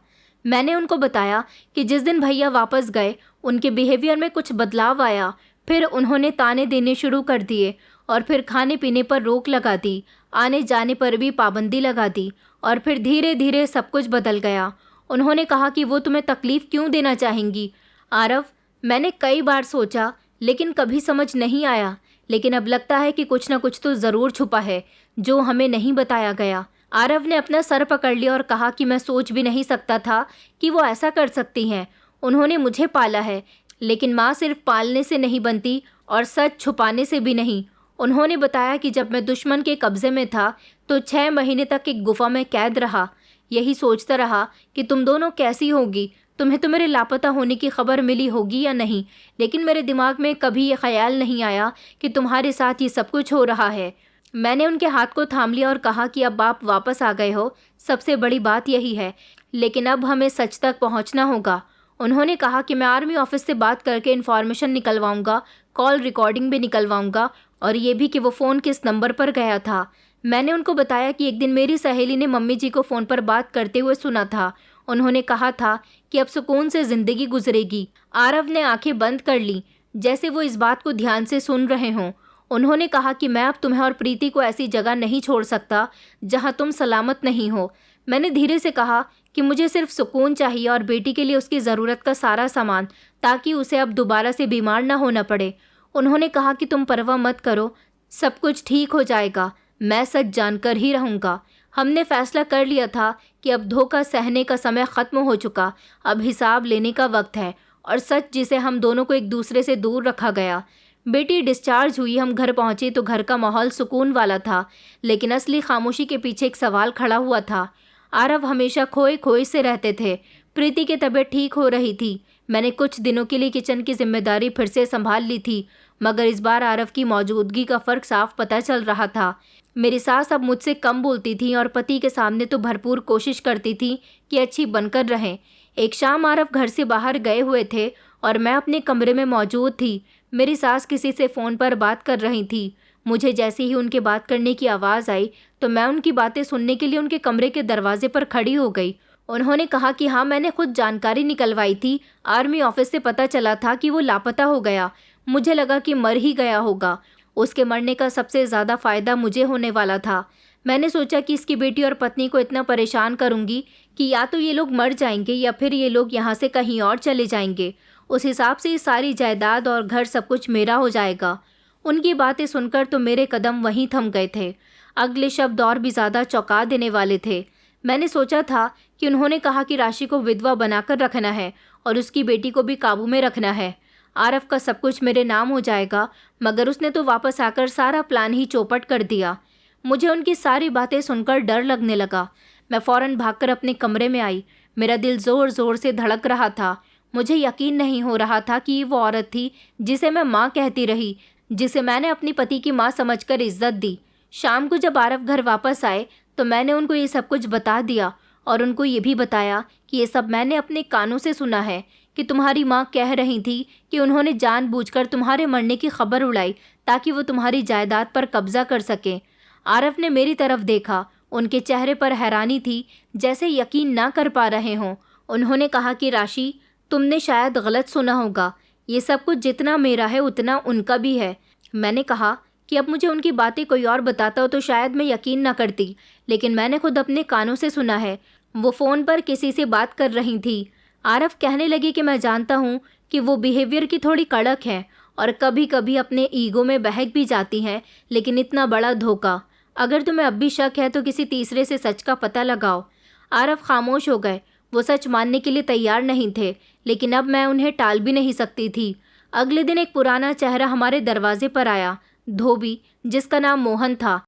मैंने उनको बताया कि जिस दिन भैया वापस गए उनके बिहेवियर में कुछ बदलाव आया। फिर उन्होंने ताने देने शुरू कर दिए और फिर खाने पीने पर रोक लगा दी, आने जाने पर भी पाबंदी लगा दी और फिर धीरे धीरे सब कुछ बदल गया। उन्होंने कहा कि वो तुम्हें तकलीफ़ क्यों देना चाहेंगी? आरव, मैंने कई बार सोचा लेकिन कभी समझ नहीं आया, लेकिन अब लगता है कि कुछ ना कुछ तो ज़रूर छुपा है जो हमें नहीं बताया गया। आरव ने अपना सर पकड़ लिया और कहा कि मैं सोच भी नहीं सकता था कि वो ऐसा कर सकती हैं। उन्होंने मुझे पाला है, लेकिन माँ सिर्फ पालने से नहीं बनती और सच छुपाने से भी नहीं। उन्होंने बताया कि जब मैं दुश्मन के कब्ज़े में था तो 6 महीने तक एक गुफा में कैद रहा। यही सोचता रहा कि तुम दोनों कैसी होगी, तुम्हें तो मेरे लापता होने की खबर मिली होगी या नहीं, लेकिन मेरे दिमाग में कभी ये ख्याल नहीं आया कि तुम्हारे साथ ये सब कुछ हो रहा है। मैंने उनके हाथ को थाम लिया और कहा कि अब आप वापस आ गए हो, सबसे बड़ी बात यही है, लेकिन अब हमें सच तक पहुंचना होगा। उन्होंने कहा कि मैं आर्मी ऑफिस से बात करके इन्फॉर्मेशन निकलवाऊंगा, कॉल रिकॉर्डिंग भी निकलवाऊंगा और ये भी कि वो फ़ोन किस नंबर पर गया था। मैंने उनको बताया कि एक दिन मेरी सहेली ने मम्मी जी को फ़ोन पर बात करते हुए सुना था। उन्होंने कहा था कि अब सुकून से ज़िंदगी गुजरेगी। आरव ने आंखें बंद कर लीं, जैसे वो इस बात को ध्यान से सुन रहे हों। उन्होंने कहा कि मैं अब तुम्हें और प्रीति को ऐसी जगह नहीं छोड़ सकता जहां तुम सलामत नहीं हो। मैंने धीरे से कहा कि मुझे सिर्फ सुकून चाहिए और बेटी के लिए उसकी ज़रूरत का सारा सामान, ताकि उसे अब दोबारा से बीमार ना होना पड़े। उन्होंने कहा कि तुम परवाह मत करो, सब कुछ ठीक हो जाएगा, मैं सच जानकर ही रहूँगा। हमने फैसला कर लिया था कि अब धोखा सहने का समय ख़त्म हो चुका, अब हिसाब लेने का वक्त है और सच जिसे हम दोनों को एक दूसरे से दूर रखा गया। बेटी डिस्चार्ज हुई, हम घर पहुँचे तो घर का माहौल सुकून वाला था, लेकिन असली खामोशी के पीछे एक सवाल खड़ा हुआ था। आरव हमेशा खोए खोए से रहते थे। प्रीति की तबीयत ठीक हो रही थी। मैंने कुछ दिनों के लिए किचन की जिम्मेदारी फिर से संभाल ली थी, मगर इस बार आरव की मौजूदगी का फ़र्क साफ पता चल रहा था। मेरी सास अब मुझसे कम बोलती थी और पति के सामने तो भरपूर कोशिश करती थी कि अच्छी बनकर रहें। एक शाम आरव घर से बाहर गए हुए थे और मैं अपने कमरे में मौजूद थी। मेरी सास किसी से फ़ोन पर बात कर रही थी। मुझे जैसे ही उनके बात करने की आवाज़ आई तो मैं उनकी बातें सुनने के लिए उनके कमरे के दरवाजे पर खड़ी हो गई। उन्होंने कहा कि हाँ, मैंने खुद जानकारी निकलवाई थी। आर्मी ऑफिस से पता चला था कि वो लापता हो गया। मुझे लगा कि मर ही गया होगा। उसके मरने का सबसे ज़्यादा फ़ायदा मुझे होने वाला था। मैंने सोचा कि इसकी बेटी और पत्नी को इतना परेशान करूंगी कि या तो ये लोग मर जाएंगे या फिर ये लोग यहाँ से कहीं और चले जाएंगे। उस हिसाब से ये सारी जायदाद और घर सब कुछ मेरा हो जाएगा। उनकी बातें सुनकर तो मेरे कदम वहीं थम गए थे। अगले शब्द और भी ज़्यादा चौंका देने वाले थे। मैंने सोचा था कि उन्होंने कहा कि राशि को विधवा बनाकर रखना है और उसकी बेटी को भी काबू में रखना है। आरफ का सब कुछ मेरे नाम हो जाएगा, मगर उसने तो वापस आकर सारा प्लान ही चौपट कर दिया। मुझे उनकी सारी बातें सुनकर डर लगने लगा। मैं फ़ौरन भागकर अपने कमरे में आई। मेरा दिल ज़ोर ज़ोर से धड़क रहा था। मुझे यकीन नहीं हो रहा था कि वो औरत थी जिसे मैं माँ कहती रही, जिसे मैंने अपनी पति की माँ समझकर इज्जत दी। शाम को जब आरफ घर वापस आए तो मैंने उनको ये सब कुछ बता दिया और उनको ये भी बताया कि ये सब मैंने अपने कानों से सुना है कि तुम्हारी माँ कह रही थी कि उन्होंने जानबूझकर तुम्हारे मरने की खबर उड़ाई ताकि वो तुम्हारी जायदाद पर कब्जा कर सकें। आरफ ने मेरी तरफ देखा। उनके चेहरे पर हैरानी थी, जैसे यकीन ना कर पा रहे हों। उन्होंने कहा कि राशि, तुमने शायद गलत सुना होगा। ये सब कुछ जितना मेरा है उतना उनका भी है। मैंने कहा कि अब मुझे उनकी बातें कोई और बताता हो तो शायद मैं यकीन ना करती, लेकिन मैंने खुद अपने कानों से सुना है। वो फ़ोन पर किसी से बात कर रही थी। आरफ कहने लगी कि मैं जानता हूँ कि वो बिहेवियर की थोड़ी कड़क है और कभी कभी अपने ईगो में बहक भी जाती हैं, लेकिन इतना बड़ा धोखा। अगर तुम्हें अब भी शक है तो किसी तीसरे से सच का पता लगाओ। आरफ खामोश हो गए। वो सच मानने के लिए तैयार नहीं थे, लेकिन अब मैं उन्हें टाल भी नहीं सकती थी। अगले दिन एक पुराना चेहरा हमारे दरवाजे पर आया, धोबी, जिसका नाम मोहन था,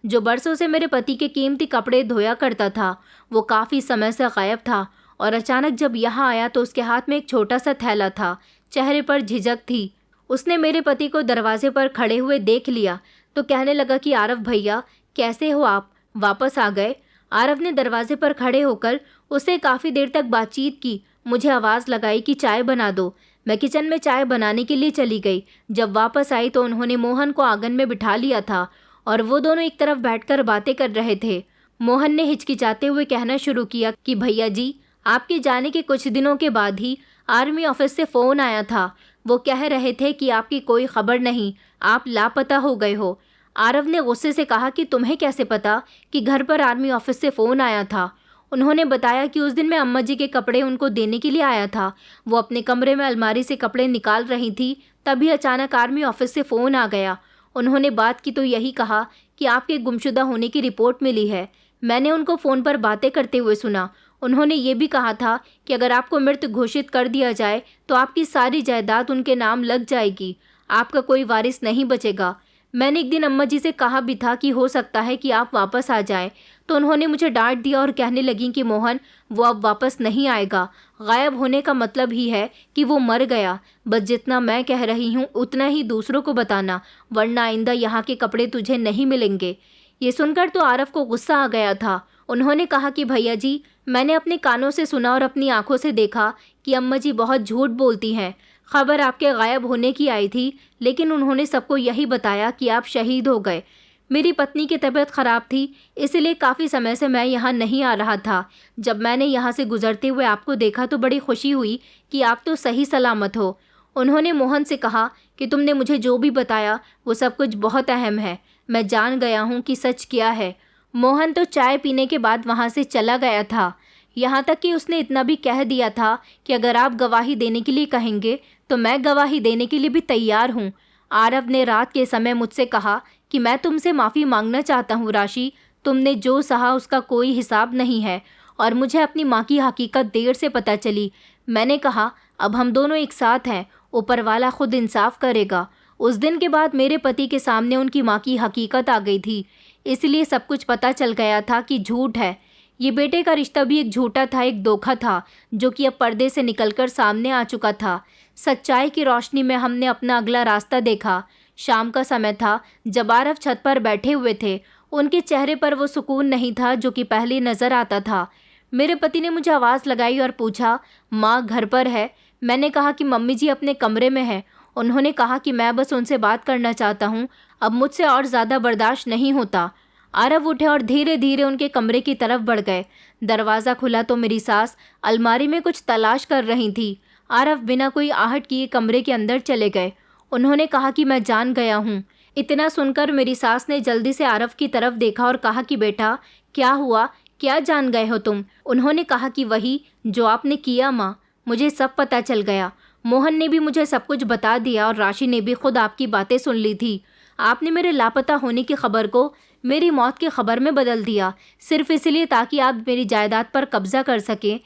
जो बरसों से मेरे पति के कीमती कपड़े धोया करता था। वो काफ़ी समय से गायब था और अचानक जब यहाँ आया तो उसके हाथ में एक छोटा सा थैला था। चेहरे पर झिझक थी। उसने मेरे पति को दरवाजे पर खड़े हुए देख लिया तो कहने लगा कि आरफ भैया, कैसे हो आप, वापस आ गए। आरफ ने दरवाजे पर खड़े होकर उससे काफ़ी देर तक बातचीत की। मुझे आवाज़ लगाई कि चाय बना दो। मैं किचन में चाय बनाने के लिए चली गई। जब वापस आई तो उन्होंने मोहन को आंगन में बिठा लिया था और वो दोनों एक तरफ बैठकर बातें कर रहे थे। मोहन ने हिचकिचाते हुए कहना शुरू किया कि भैया जी, आपके जाने के कुछ दिनों के बाद ही आर्मी ऑफिस से फ़ोन आया था। वो कह रहे थे कि आपकी कोई खबर नहीं, आप लापता हो गए हो। आरव ने गुस्से से कहा कि तुम्हें कैसे पता कि घर पर आर्मी ऑफिस से फ़ोन आया था। उन्होंने बताया कि उस दिन मैं अम्मा जी के कपड़े उनको देने के लिए आया था। वो अपने कमरे में अलमारी से कपड़े निकाल रही थी, तभी अचानक आर्मी ऑफिस से फ़ोन आ गया। उन्होंने बात की तो यही कहा कि आपके गुमशुदा होने की रिपोर्ट मिली है। मैंने उनको फ़ोन पर बातें करते हुए सुना। उन्होंने ये भी कहा था कि अगर आपको मृत घोषित कर दिया जाए तो आपकी सारी जायदाद उनके नाम लग जाएगी, आपका कोई वारिस नहीं बचेगा। मैंने एक दिन अम्मा जी से कहा भी था कि हो सकता है कि आप वापस आ जाएं, तो उन्होंने मुझे डांट दिया और कहने लगी कि मोहन, वो अब वापस नहीं आएगा। गायब होने का मतलब ही है कि वो मर गया। बस जितना मैं कह रही हूँ उतना ही दूसरों को बताना, वरना आइंदा यहाँ के कपड़े तुझे नहीं मिलेंगे। ये सुनकर तो आरफ को गुस्सा आ गया था। उन्होंने कहा कि भैया जी, मैंने अपने कानों से सुना और अपनी आंखों से देखा कि अम्मा जी बहुत झूठ बोलती हैं। खबर आपके गायब होने की आई थी, लेकिन उन्होंने सबको यही बताया कि आप शहीद हो गए। मेरी पत्नी की तबीयत ख़राब थी, इसलिए काफ़ी समय से मैं यहाँ नहीं आ रहा था। जब मैंने यहाँ से गुजरते हुए आपको देखा तो बड़ी खुशी हुई कि आप तो सही सलामत हो। उन्होंने मोहन से कहा कि तुमने मुझे जो भी बताया वो सब कुछ बहुत अहम है। मैं जान गया हूँ कि सच क्या है। मोहन तो चाय पीने के बाद वहाँ से चला गया था। यहाँ तक कि उसने इतना भी कह दिया था कि अगर आप गवाही देने के लिए कहेंगे तो मैं गवाही देने के लिए भी तैयार हूँ। आरव ने रात के समय मुझसे कहा कि मैं तुमसे माफ़ी मांगना चाहता हूँ राशि, तुमने जो सहा उसका कोई हिसाब नहीं है और मुझे अपनी माँ की हकीकत देर से पता चली। मैंने कहा अब हम दोनों एक साथ हैं, ऊपर वाला खुद इंसाफ करेगा। उस दिन के बाद मेरे पति के सामने उनकी माँ की हकीकत आ गई थी, इसलिए सब कुछ पता चल गया था कि झूठ है। ये बेटे का रिश्ता भी एक झूठा था, एक धोखा था जो कि अब पर्दे से निकलकर सामने आ चुका था। सच्चाई की रोशनी में हमने अपना अगला रास्ता देखा। शाम का समय था जब आरव छत पर बैठे हुए थे। उनके चेहरे पर वो सुकून नहीं था जो कि पहले नज़र आता था। मेरे पति ने मुझे आवाज़ लगाई और पूछा, माँ घर पर है? मैंने कहा कि मम्मी जी अपने कमरे में है। उन्होंने कहा कि मैं बस उनसे बात करना चाहता हूँ, अब मुझसे और ज़्यादा बर्दाश्त नहीं होता। आरव उठे और धीरे धीरे उनके कमरे की तरफ बढ़ गए। दरवाज़ा खुला तो मेरी सास अलमारी में कुछ तलाश कर रही थी। आरव बिना कोई आहट किए कमरे के अंदर चले गए। उन्होंने कहा कि मैं जान गया हूँ। इतना सुनकर मेरी सास ने जल्दी से आरव की तरफ देखा और कहा कि बेटा क्या हुआ, क्या जान गए हो तुम? उन्होंने कहा कि वही जो आपने किया माँ, मुझे सब पता चल गया। मोहन ने भी मुझे सब कुछ बता दिया और राशि ने भी खुद आपकी बातें सुन ली थी। आपने मेरे लापता होने की खबर को मेरी मौत की खबर में बदल दिया, सिर्फ इसलिए ताकि आप मेरी जायदाद पर कब्जा कर सकें।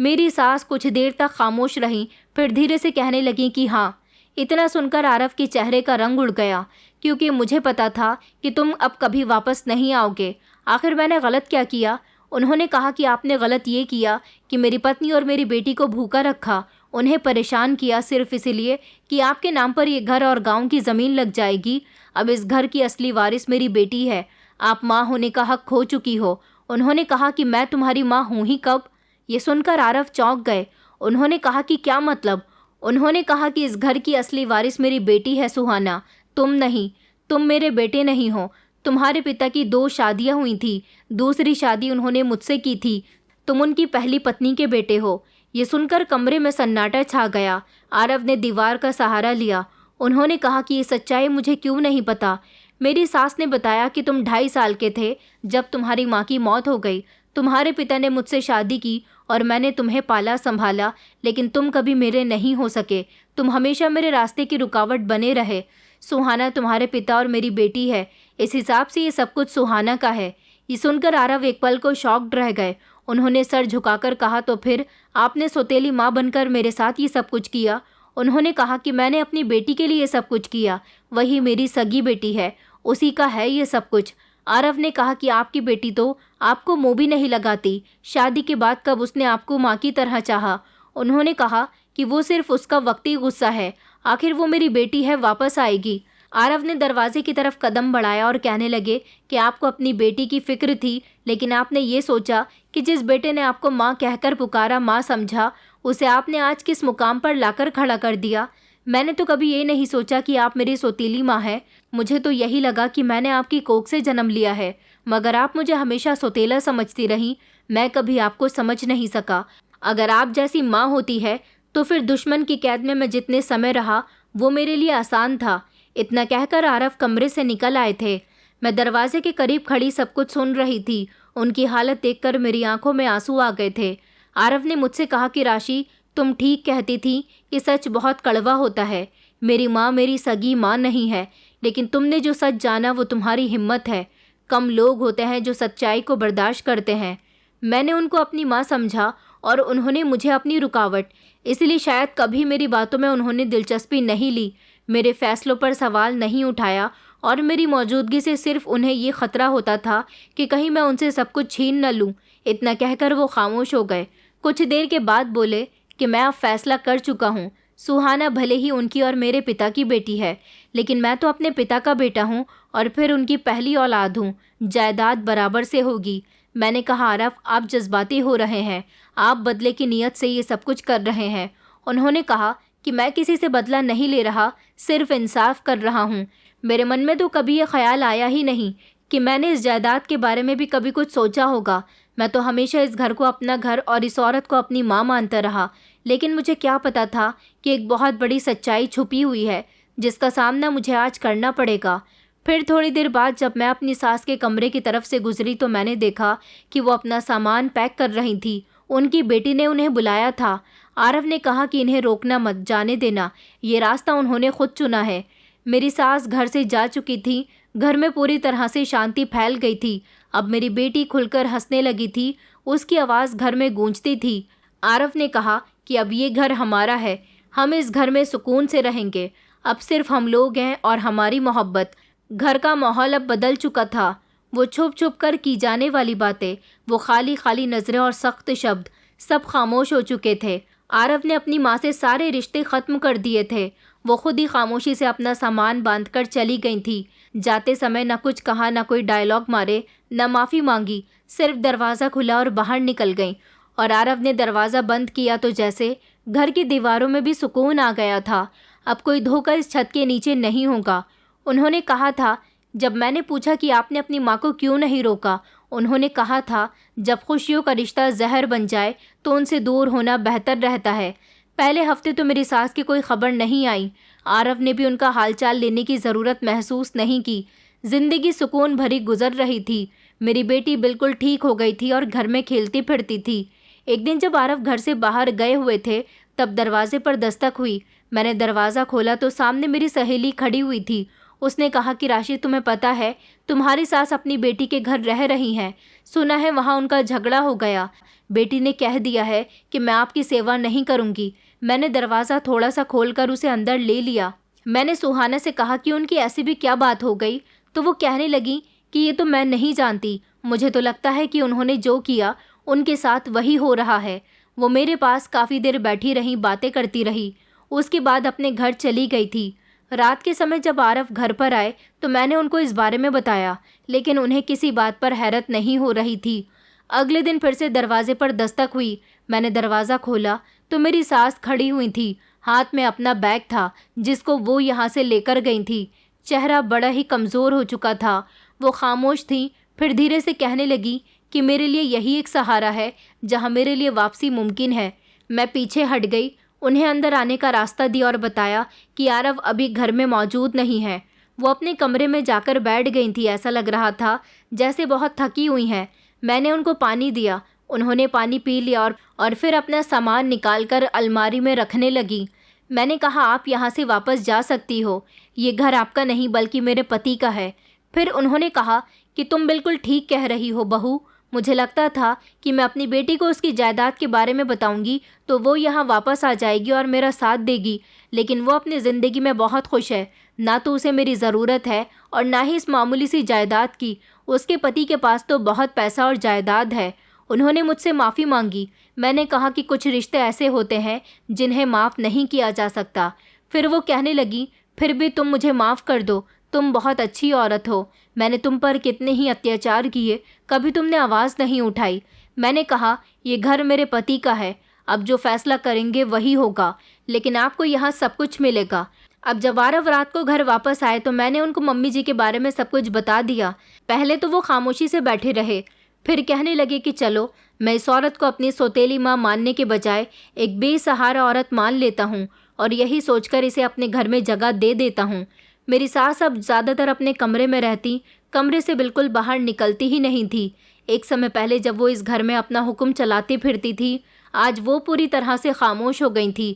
मेरी सास कुछ देर तक खामोश रहीं, फिर धीरे से कहने लगी कि हाँ। इतना सुनकर आरव के चेहरे का रंग उड़ गया, क्योंकि मुझे पता था कि तुम अब कभी वापस नहीं आओगे। आखिर मैंने गलत क्या किया? उन्होंने कहा कि आपने गलत ये किया कि मेरी पत्नी और मेरी बेटी को भूखा रखा, उन्हें परेशान किया सिर्फ इसलिए कि आपके नाम पर ये घर और गांव की ज़मीन लग जाएगी। अब इस घर की असली वारिस मेरी बेटी है। आप माँ होने का हक खो चुकी हो। उन्होंने कहा कि मैं तुम्हारी माँ हूँ ही कब? ये सुनकर आरव चौंक गए। उन्होंने कहा कि क्या मतलब? उन्होंने कहा कि इस घर की असली वारिस मेरी बेटी है सुहाना, तुम नहीं। तुम मेरे बेटे नहीं हो। तुम्हारे पिता की 2 शादियां हुई थी, दूसरी शादी उन्होंने मुझसे की थी। तुम उनकी पहली पत्नी के बेटे हो। ये सुनकर कमरे में सन्नाटा छा गया। आरव ने दीवार का सहारा लिया। उन्होंने कहा कि ये सच्चाई मुझे क्यों नहीं पता। मेरी सास ने बताया कि तुम 2.5 साल के थे जब तुम्हारी माँ की मौत हो गई। तुम्हारे पिता ने मुझसे शादी की और मैंने तुम्हें पाला संभाला, लेकिन तुम कभी मेरे नहीं हो सके। तुम हमेशा मेरे रास्ते की रुकावट बने रहे। सुहाना तुम्हारे पिता और मेरी बेटी है, इस हिसाब से ये सब कुछ सुहाना का है। ये सुनकर आरव एक पल को शॉक्ड रह गए। उन्होंने सर झुकाकर कहा, तो फिर आपने सौतेली माँ बनकर मेरे साथ ये सब कुछ किया? उन्होंने कहा कि मैंने अपनी बेटी के लिए ये सब कुछ किया, वही मेरी सगी बेटी है, उसी का है ये सब कुछ। आरव ने कहा कि आपकी बेटी तो आपको मुँह भी नहीं लगाती। शादी के बाद कब उसने आपको माँ की तरह चाहा? उन्होंने कहा कि वो सिर्फ उसका वक्ती गुस्सा है, आखिर वो मेरी बेटी है, वापस आएगी। आरव ने दरवाजे की तरफ कदम बढ़ाया और कहने लगे कि आपको अपनी बेटी की फिक्र थी, लेकिन आपने ये सोचा कि जिस बेटे ने आपको माँ कहकर पुकारा, माँ समझा, उसे आपने आज किस मुकाम पर लाकर खड़ा कर दिया। मैंने तो कभी ये नहीं सोचा कि आप मेरी सौतीली माँ है। मुझे तो यही लगा कि मैंने आपकी कोख से जन्म लिया है, मगर आप मुझे हमेशा सौतेला समझती रहीं। मैं कभी आपको समझ नहीं सका। अगर आप जैसी माँ होती है तो फिर दुश्मन की कैद में मैं जितने समय रहा वो मेरे लिए आसान था। इतना कहकर आरव कमरे से निकल आए थे। मैं दरवाजे के करीब खड़ी सब कुछ सुन रही थी। उनकी हालत देखकर मेरी आंखों में आंसू आ गए थे। आरव ने मुझसे कहा कि राशि, तुम ठीक कहती थी कि सच बहुत कड़वा होता है। मेरी माँ मेरी सगी माँ नहीं है, लेकिन तुमने जो सच जाना वो तुम्हारी हिम्मत है। कम लोग होते हैं जो सच्चाई को बर्दाश्त करते हैं। मैंने उनको अपनी माँ समझा और उन्होंने मुझे अपनी रुकावट, इसलिए शायद कभी मेरी बातों में उन्होंने दिलचस्पी नहीं ली, मेरे फैसलों पर सवाल नहीं उठाया, और मेरी मौजूदगी से सिर्फ उन्हें ये खतरा होता था कि कहीं मैं उनसे सब कुछ छीन न लूँ। इतना कहकर वो खामोश हो गए। कुछ देर के बाद बोले कि मैं अब फैसला कर चुका हूँ। सुहाना भले ही उनकी और मेरे पिता की बेटी है, लेकिन मैं तो अपने पिता का बेटा हूँ और फिर उनकी पहली औलाद हूँ। जायदाद बराबर से होगी। मैंने कहा, आरव आप जज्बाती हो रहे हैं, आप बदले की नीयत से ये सब कुछ कर रहे हैं। उन्होंने कहा कि मैं किसी से बदला नहीं ले रहा, सिर्फ इंसाफ कर रहा हूँ। मेरे मन में तो कभी ये ख्याल आया ही नहीं कि मैंने इस जायदाद के बारे में भी कभी कुछ सोचा होगा। मैं तो हमेशा इस घर को अपना घर और इस औरत को अपनी माँ मानता रहा, लेकिन मुझे क्या पता था कि एक बहुत बड़ी सच्चाई छुपी हुई है जिसका सामना मुझे आज करना पड़ेगा। फिर थोड़ी देर बाद जब मैं अपनी सास के कमरे की तरफ से गुजरी तो मैंने देखा कि वो अपना सामान पैक कर रही थी। उनकी बेटी ने उन्हें बुलाया था। आरव ने कहा कि इन्हें रोकना मत, जाने देना, ये रास्ता उन्होंने खुद चुना है। मेरी सास घर से जा चुकी थी। घर में पूरी तरह से शांति फैल गई थी। अब मेरी बेटी खुलकर हंसने लगी थी, उसकी आवाज़ घर में गूंजती थी। आरव ने कहा कि अब ये घर हमारा है, हम इस घर में सुकून से रहेंगे। अब सिर्फ हम लोग हैं और हमारी मोहब्बत। घर का माहौल अब बदल चुका था। वो छुप छुप कर की जाने वाली बातें, वो खाली खाली नज़रें और सख्त शब्द, सब खामोश हो चुके थे। आरव ने अपनी माँ से सारे रिश्ते ख़त्म कर दिए थे। वो खुद ही खामोशी से अपना सामान बांधकर चली गई थी। जाते समय न कुछ कहा, न कोई डायलॉग मारे, न माफ़ी मांगी, सिर्फ दरवाज़ा खुला और बाहर निकल गई। और आरव ने दरवाज़ा बंद किया तो जैसे घर की दीवारों में भी सुकून आ गया था। अब कोई धोखा इस छत के नीचे नहीं होगा। उन्होंने कहा था, जब मैंने पूछा कि आपने अपनी माँ को क्यों नहीं रोका, उन्होंने कहा था, जब खुशियों का रिश्ता जहर बन जाए तो उनसे दूर होना बेहतर रहता है। पहले हफ्ते तो मेरी सास की कोई खबर नहीं आई। आरव ने भी उनका हालचाल लेने की ज़रूरत महसूस नहीं की। ज़िंदगी सुकून भरी गुजर रही थी। मेरी बेटी बिल्कुल ठीक हो गई थी और घर में खेलती फिरती थी। एक दिन जब आरव घर से बाहर गए हुए थे तब दरवाजे पर दस्तक हुई। मैंने दरवाज़ा खोला तो सामने मेरी सहेली खड़ी हुई थी। उसने कहा कि राशि, तुम्हें पता है तुम्हारी सास अपनी बेटी के घर रह रही हैं, सुना है वहाँ उनका झगड़ा हो गया। बेटी ने कह दिया है कि मैं आपकी सेवा नहीं करूँगी। मैंने दरवाज़ा थोड़ा सा खोलकर उसे अंदर ले लिया। मैंने सुहाना से कहा कि उनकी ऐसी भी क्या बात हो गई, तो वो कहने लगी कि ये तो मैं नहीं जानती, मुझे तो लगता है कि उन्होंने जो किया उनके साथ वही हो रहा है। वो मेरे पास काफ़ी देर बैठी रही, बातें करती रही। उसके बाद अपने घर चली गई थी। रात के समय जब आरव घर पर आए तो मैंने उनको इस बारे में बताया, लेकिन उन्हें किसी बात पर हैरत नहीं हो रही थी। अगले दिन फिर से दरवाजे पर दस्तक हुई। मैंने दरवाज़ा खोला तो मेरी सास खड़ी हुई थी। हाथ में अपना बैग था जिसको वो यहाँ से लेकर गई थी। चेहरा बड़ा ही कमज़ोर हो चुका था। वो खामोश थी, फिर धीरे से कहने लगी कि मेरे लिए यही एक सहारा है जहाँ मेरे लिए वापसी मुमकिन है। मैं पीछे हट गई, उन्हें अंदर आने का रास्ता दिया और बताया कि आरव अभी घर में मौजूद नहीं है। वो अपने कमरे में जाकर बैठ गई थी। ऐसा लग रहा था जैसे बहुत थकी हुई हैं। मैंने उनको पानी दिया, उन्होंने पानी पी लिया और फिर अपना सामान निकालकर अलमारी में रखने लगी। मैंने कहा, आप यहाँ से वापस जा सकती हो, ये घर आपका नहीं बल्कि मेरे पति का है। फिर उन्होंने कहा कि तुम बिल्कुल ठीक कह रही हो बहू, मुझे लगता था कि मैं अपनी बेटी को उसकी जायदाद के बारे में बताऊंगी तो वो यहाँ वापस आ जाएगी और मेरा साथ देगी, लेकिन वो अपनी ज़िंदगी में बहुत खुश है। ना तो उसे मेरी ज़रूरत है और ना ही इस मामूली सी जायदाद की। उसके पति के पास तो बहुत पैसा और जायदाद है। उन्होंने मुझसे माफ़ी मांगी। मैंने कहा कि कुछ रिश्ते ऐसे होते हैं जिन्हें माफ़ नहीं किया जा सकता। फिर वो कहने लगी, फिर भी तुम मुझे माफ़ कर दो, तुम बहुत अच्छी औरत हो। मैंने तुम पर कितने ही अत्याचार किए, कभी तुमने आवाज़ नहीं उठाई। मैंने कहा, ये घर मेरे पति का है, अब जो फैसला करेंगे वही होगा, लेकिन आपको यहाँ सब कुछ मिलेगा। अब जब आरव रात को घर वापस आए तो मैंने उनको मम्मी जी के बारे में सब कुछ बता दिया। पहले तो वो खामोशी से बैठे रहे, फिर कहने लगे कि चलो मैं इस औरत को अपनी सौतेली माँ मानने के बजाय एक बेसहारा औरत मान लेता हूँ और यही सोचकर इसे अपने घर में जगह दे देता हूँ। मेरी सास अब ज़्यादातर अपने कमरे में रहती, कमरे से बिल्कुल बाहर निकलती ही नहीं थी। एक समय पहले जब वो इस घर में अपना हुक्म चलाती फिरती थी, आज वो पूरी तरह से खामोश हो गई थी।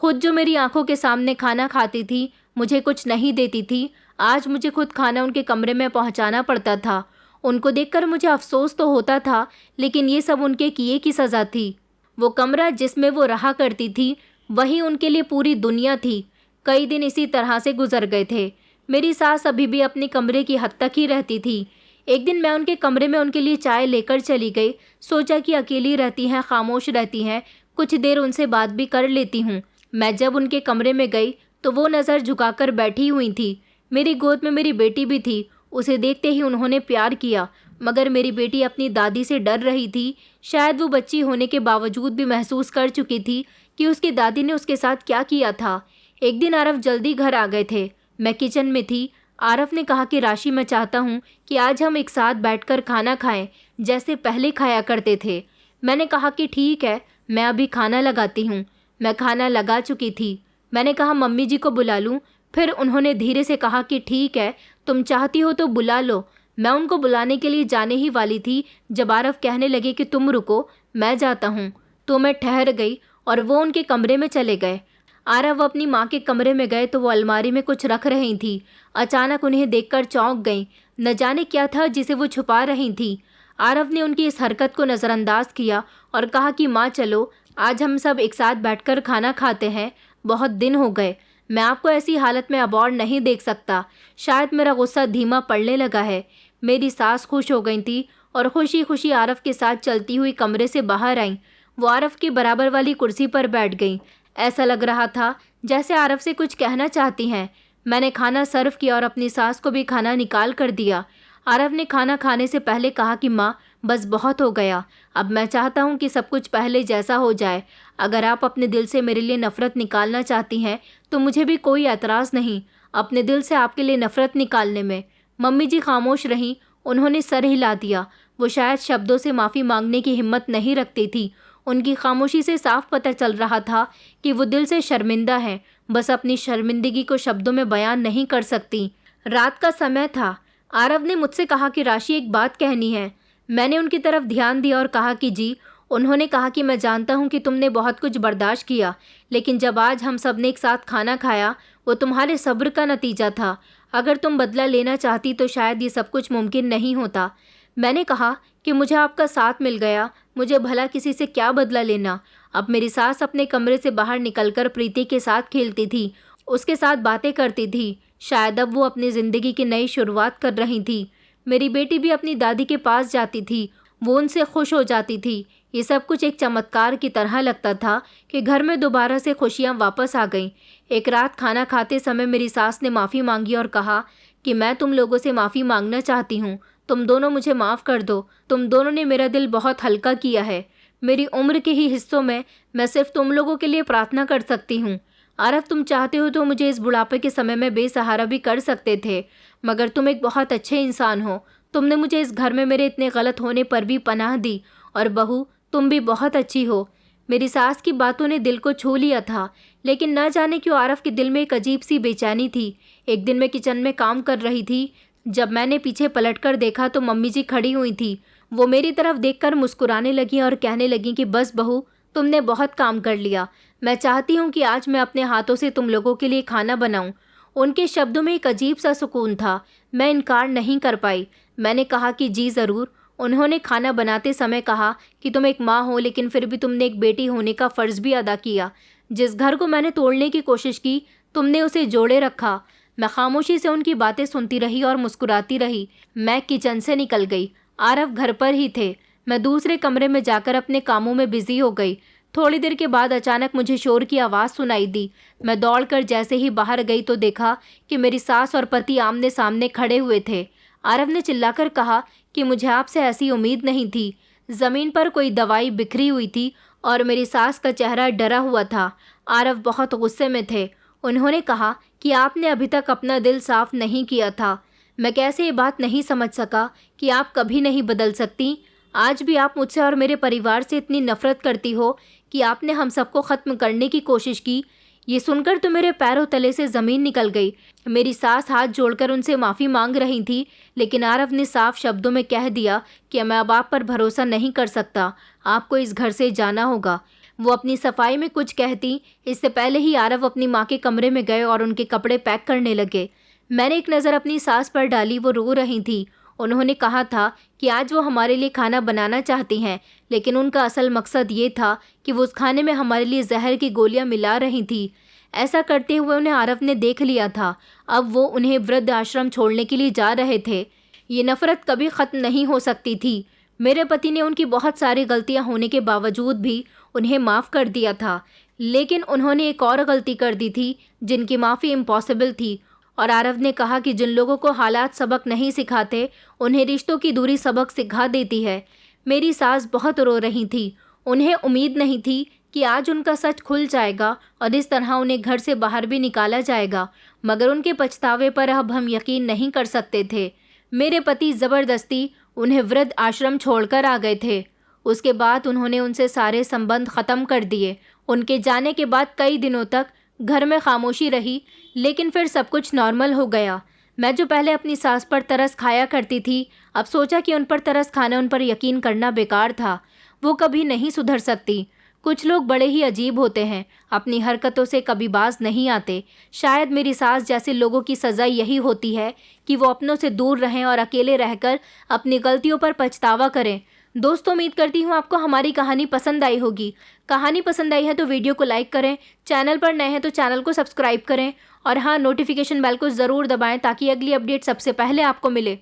खुद जो मेरी आंखों के सामने खाना खाती थी, मुझे कुछ नहीं देती थी, आज मुझे खुद खाना उनके कमरे में पहुंचाना पड़ता था। उनको देखकर मुझे अफसोस तो होता था, लेकिन ये सब उनके किए की सज़ा थी। वो कमरा जिसमें वो रहा करती थी वही उनके लिए पूरी दुनिया थी। कई दिन इसी तरह से गुजर गए थे। मेरी सास अभी भी अपने कमरे की हद तक ही रहती थी। एक दिन मैं उनके कमरे में उनके लिए चाय लेकर चली गई। सोचा कि अकेली रहती हैं, खामोश रहती हैं, कुछ देर उनसे बात भी कर लेती हूँ। मैं जब उनके कमरे में गई तो वो नज़र झुकाकर बैठी हुई थी। मेरी गोद में मेरी बेटी भी थी। उसे देखते ही उन्होंने प्यार किया, मगर मेरी बेटी अपनी दादी से डर रही थी। शायद वो बच्ची होने के बावजूद भी महसूस कर चुकी थी कि उसकी दादी ने उसके साथ क्या किया था। एक दिन आरव जल्दी घर आ गए थे। मैं किचन में थी। आरव ने कहा कि राशि, मैं चाहता हूँ कि आज हम एक साथ बैठकर खाना खाएं जैसे पहले खाया करते थे। मैंने कहा कि ठीक है, मैं अभी खाना लगाती हूँ। मैं खाना लगा चुकी थी। मैंने कहा, मम्मी जी को बुला लूँ? फिर उन्होंने धीरे से कहा कि ठीक है, तुम चाहती हो तो बुला लो। मैं उनको बुलाने के लिए जाने ही वाली थी जब आरव कहने लगे कि तुम रुको, मैं जाता हूँ। तो मैं ठहर गई और वो उनके कमरे में चले गए। आरव अपनी माँ के कमरे में गए तो वो अलमारी में कुछ रख रही थी। अचानक उन्हें देखकर चौंक गईं। न जाने क्या था जिसे वो छुपा रही थी। आरव ने उनकी इस हरकत को नज़रअंदाज किया और कहा कि माँ चलो, आज हम सब एक साथ बैठकर खाना खाते हैं। बहुत दिन हो गए, मैं आपको ऐसी हालत में अब और नहीं देख सकता। शायद मेरा गुस्सा धीमा पड़ने लगा है। मेरी सास खुश हो गई थी और खुशी खुशी आरव के साथ चलती हुई कमरे से बाहर आई। वो आरव की बराबर वाली कुर्सी पर बैठ गई। ऐसा लग रहा था जैसे आरव से कुछ कहना चाहती हैं। मैंने खाना सर्व किया और अपनी सास को भी खाना निकाल कर दिया। आरव ने खाना खाने से पहले कहा कि माँ, बस बहुत हो गया, अब मैं चाहता हूँ कि सब कुछ पहले जैसा हो जाए। अगर आप अपने दिल से मेरे लिए नफ़रत निकालना चाहती हैं तो मुझे भी कोई एतराज़ नहीं अपने दिल से आपके लिए नफ़रत निकालने में। मम्मी जी खामोश रहीं। उन्होंने सर हिला दिया। वो शायद शब्दों से माफ़ी मांगने की हिम्मत नहीं रखती थी। उनकी खामोशी से साफ पता चल रहा था कि वो दिल से शर्मिंदा हैं, बस अपनी शर्मिंदगी को शब्दों में बयान नहीं कर सकती। रात का समय था। आरव ने मुझसे कहा कि राशि, एक बात कहनी है। मैंने उनकी तरफ ध्यान दिया और कहा कि जी। उन्होंने कहा कि मैं जानता हूँ कि तुमने बहुत कुछ बर्दाश्त किया, लेकिन जब आज हम सब ने एक साथ खाना खाया वो तुम्हारे सब्र का नतीजा था। अगर तुम बदला लेना चाहती तो शायद ये सब कुछ मुमकिन नहीं होता। मैंने कहा कि मुझे आपका साथ मिल गया, मुझे भला किसी से क्या बदला लेना। अब मेरी सास अपने कमरे से बाहर निकलकर प्रीति के साथ खेलती थी, उसके साथ बातें करती थी। शायद अब वो अपनी ज़िंदगी की नई शुरुआत कर रही थी। मेरी बेटी भी अपनी दादी के पास जाती थी, वो उनसे खुश हो जाती थी। ये सब कुछ एक चमत्कार की तरह लगता था कि घर में दोबारा से खुशियाँ वापस आ गईं। एक रात खाना खाते समय मेरी सास ने माफ़ी मांगी और कहा कि मैं तुम लोगों से माफ़ी मांगना चाहती हूँ, तुम दोनों मुझे माफ़ कर दो, तुम दोनों ने मेरा दिल बहुत हल्का किया है। मेरी उम्र के ही हिस्सों में मैं सिर्फ तुम लोगों के लिए प्रार्थना कर सकती हूँ। आरव, तुम चाहते हो तो मुझे इस बुढ़ापे के समय में बेसहारा भी कर सकते थे, मगर तुम एक बहुत अच्छे इंसान हो। तुमने मुझे इस घर में मेरे इतने गलत होने पर भी पनाह दी। और बहू, तुम भी बहुत अच्छी हो। मेरी सास की बातों ने दिल को छू लिया था, लेकिन न जाने क्यों आरव के दिल में एक अजीब सी बेचैनी थी। एक दिन मैं किचन में काम कर रही थी। जब मैंने पीछे पलटकर देखा तो मम्मी जी खड़ी हुई थी। वो मेरी तरफ देखकर मुस्कुराने लगी और कहने लगी कि बस बहू, तुमने बहुत काम कर लिया। मैं चाहती हूँ कि आज मैं अपने हाथों से तुम लोगों के लिए खाना बनाऊँ। उनके शब्दों में एक अजीब सा सुकून था। मैं इनकार नहीं कर पाई। मैंने कहा कि जी ज़रूर। उन्होंने खाना बनाते समय कहा कि तुम एक माँ हो, लेकिन फिर भी तुमने एक बेटी होने का फ़र्ज़ भी अदा किया। जिस घर को मैंने तोड़ने की कोशिश की, तुमने उसे जोड़े रखा। मैं खामोशी से उनकी बातें सुनती रही और मुस्कुराती रही। मैं किचन से निकल गई। आरव घर पर ही थे। मैं दूसरे कमरे में जाकर अपने कामों में बिजी हो गई। थोड़ी देर के बाद अचानक मुझे शोर की आवाज़ सुनाई दी। मैं दौड़कर जैसे ही बाहर गई तो देखा कि मेरी सास और पति आमने सामने खड़े हुए थे। आरव ने चिल्लाकर कहा कि मुझे आपसे ऐसी उम्मीद नहीं थी। ज़मीन पर कोई दवाई बिखरी हुई थी और मेरी सास का चेहरा डरा हुआ था। आरव बहुत गुस्से में थे। उन्होंने कहा कि आपने अभी तक अपना दिल साफ नहीं किया था। मैं कैसे ये बात नहीं समझ सका कि आप कभी नहीं बदल सकती। आज भी आप मुझसे और मेरे परिवार से इतनी नफरत करती हो कि आपने हम सबको ख़त्म करने की कोशिश की। ये सुनकर तो मेरे पैरों तले से ज़मीन निकल गई। मेरी सास हाथ जोड़कर उनसे माफ़ी मांग रही थी, लेकिन आरव ने साफ शब्दों में कह दिया कि मैं अब आप पर भरोसा नहीं कर सकता, आपको इस घर से जाना होगा। वो अपनी सफाई में कुछ कहती, इससे पहले ही आरव अपनी माँ के कमरे में गए और उनके कपड़े पैक करने लगे। मैंने एक नज़र अपनी सास पर डाली, वो रो रही थी। उन्होंने कहा था कि आज वो हमारे लिए खाना बनाना चाहती हैं, लेकिन उनका असल मकसद ये था कि वो उस खाने में हमारे लिए जहर की गोलियां मिला रही थी। ऐसा करते हुए उन्हें आरव ने देख लिया था। अब वो उन्हें वृद्ध आश्रम छोड़ने के लिए जा रहे थे। ये नफ़रत कभी ख़त्म नहीं हो सकती थी। मेरे पति ने उनकी बहुत सारी गलतियां होने के बावजूद भी उन्हें माफ़ कर दिया था, लेकिन उन्होंने एक और गलती कर दी थी जिनकी माफ़ी इम्पॉसिबल थी। और आरव ने कहा कि जिन लोगों को हालात सबक नहीं सिखाते, उन्हें रिश्तों की दूरी सबक सिखा देती है। मेरी सास बहुत रो रही थी। उन्हें उम्मीद नहीं थी कि आज उनका सच खुल जाएगा और इस तरह उन्हें घर से बाहर भी निकाला जाएगा, मगर उनके पछतावे पर अब हम यकीन नहीं कर सकते थे। मेरे पति ज़बरदस्ती उन्हें वृद्ध आश्रम छोड़कर आ गए थे। उसके बाद उन्होंने उनसे सारे संबंध ख़त्म कर दिए। उनके जाने के बाद कई दिनों तक घर में खामोशी रही, लेकिन फिर सब कुछ नॉर्मल हो गया। मैं जो पहले अपनी सास पर तरस खाया करती थी, अब सोचा कि उन पर तरस खाना, उन पर यकीन करना बेकार था। वो कभी नहीं सुधर सकती। कुछ लोग बड़े ही अजीब होते हैं, अपनी हरकतों से कभी बाज नहीं आते। शायद मेरी सास जैसे लोगों की सज़ा यही होती है कि वो अपनों से दूर रहें और अकेले रहकर अपनी गलतियों पर पछतावा करें। दोस्तों, उम्मीद करती हूँ आपको हमारी कहानी पसंद आई होगी। कहानी पसंद आई है तो वीडियो को लाइक करें, चैनल पर नए हैं तो चैनल को सब्सक्राइब करें और हाँ, नोटिफिकेशन बेल को ज़रूर दबाएं ताकि अगली अपडेट सबसे पहले आपको मिले।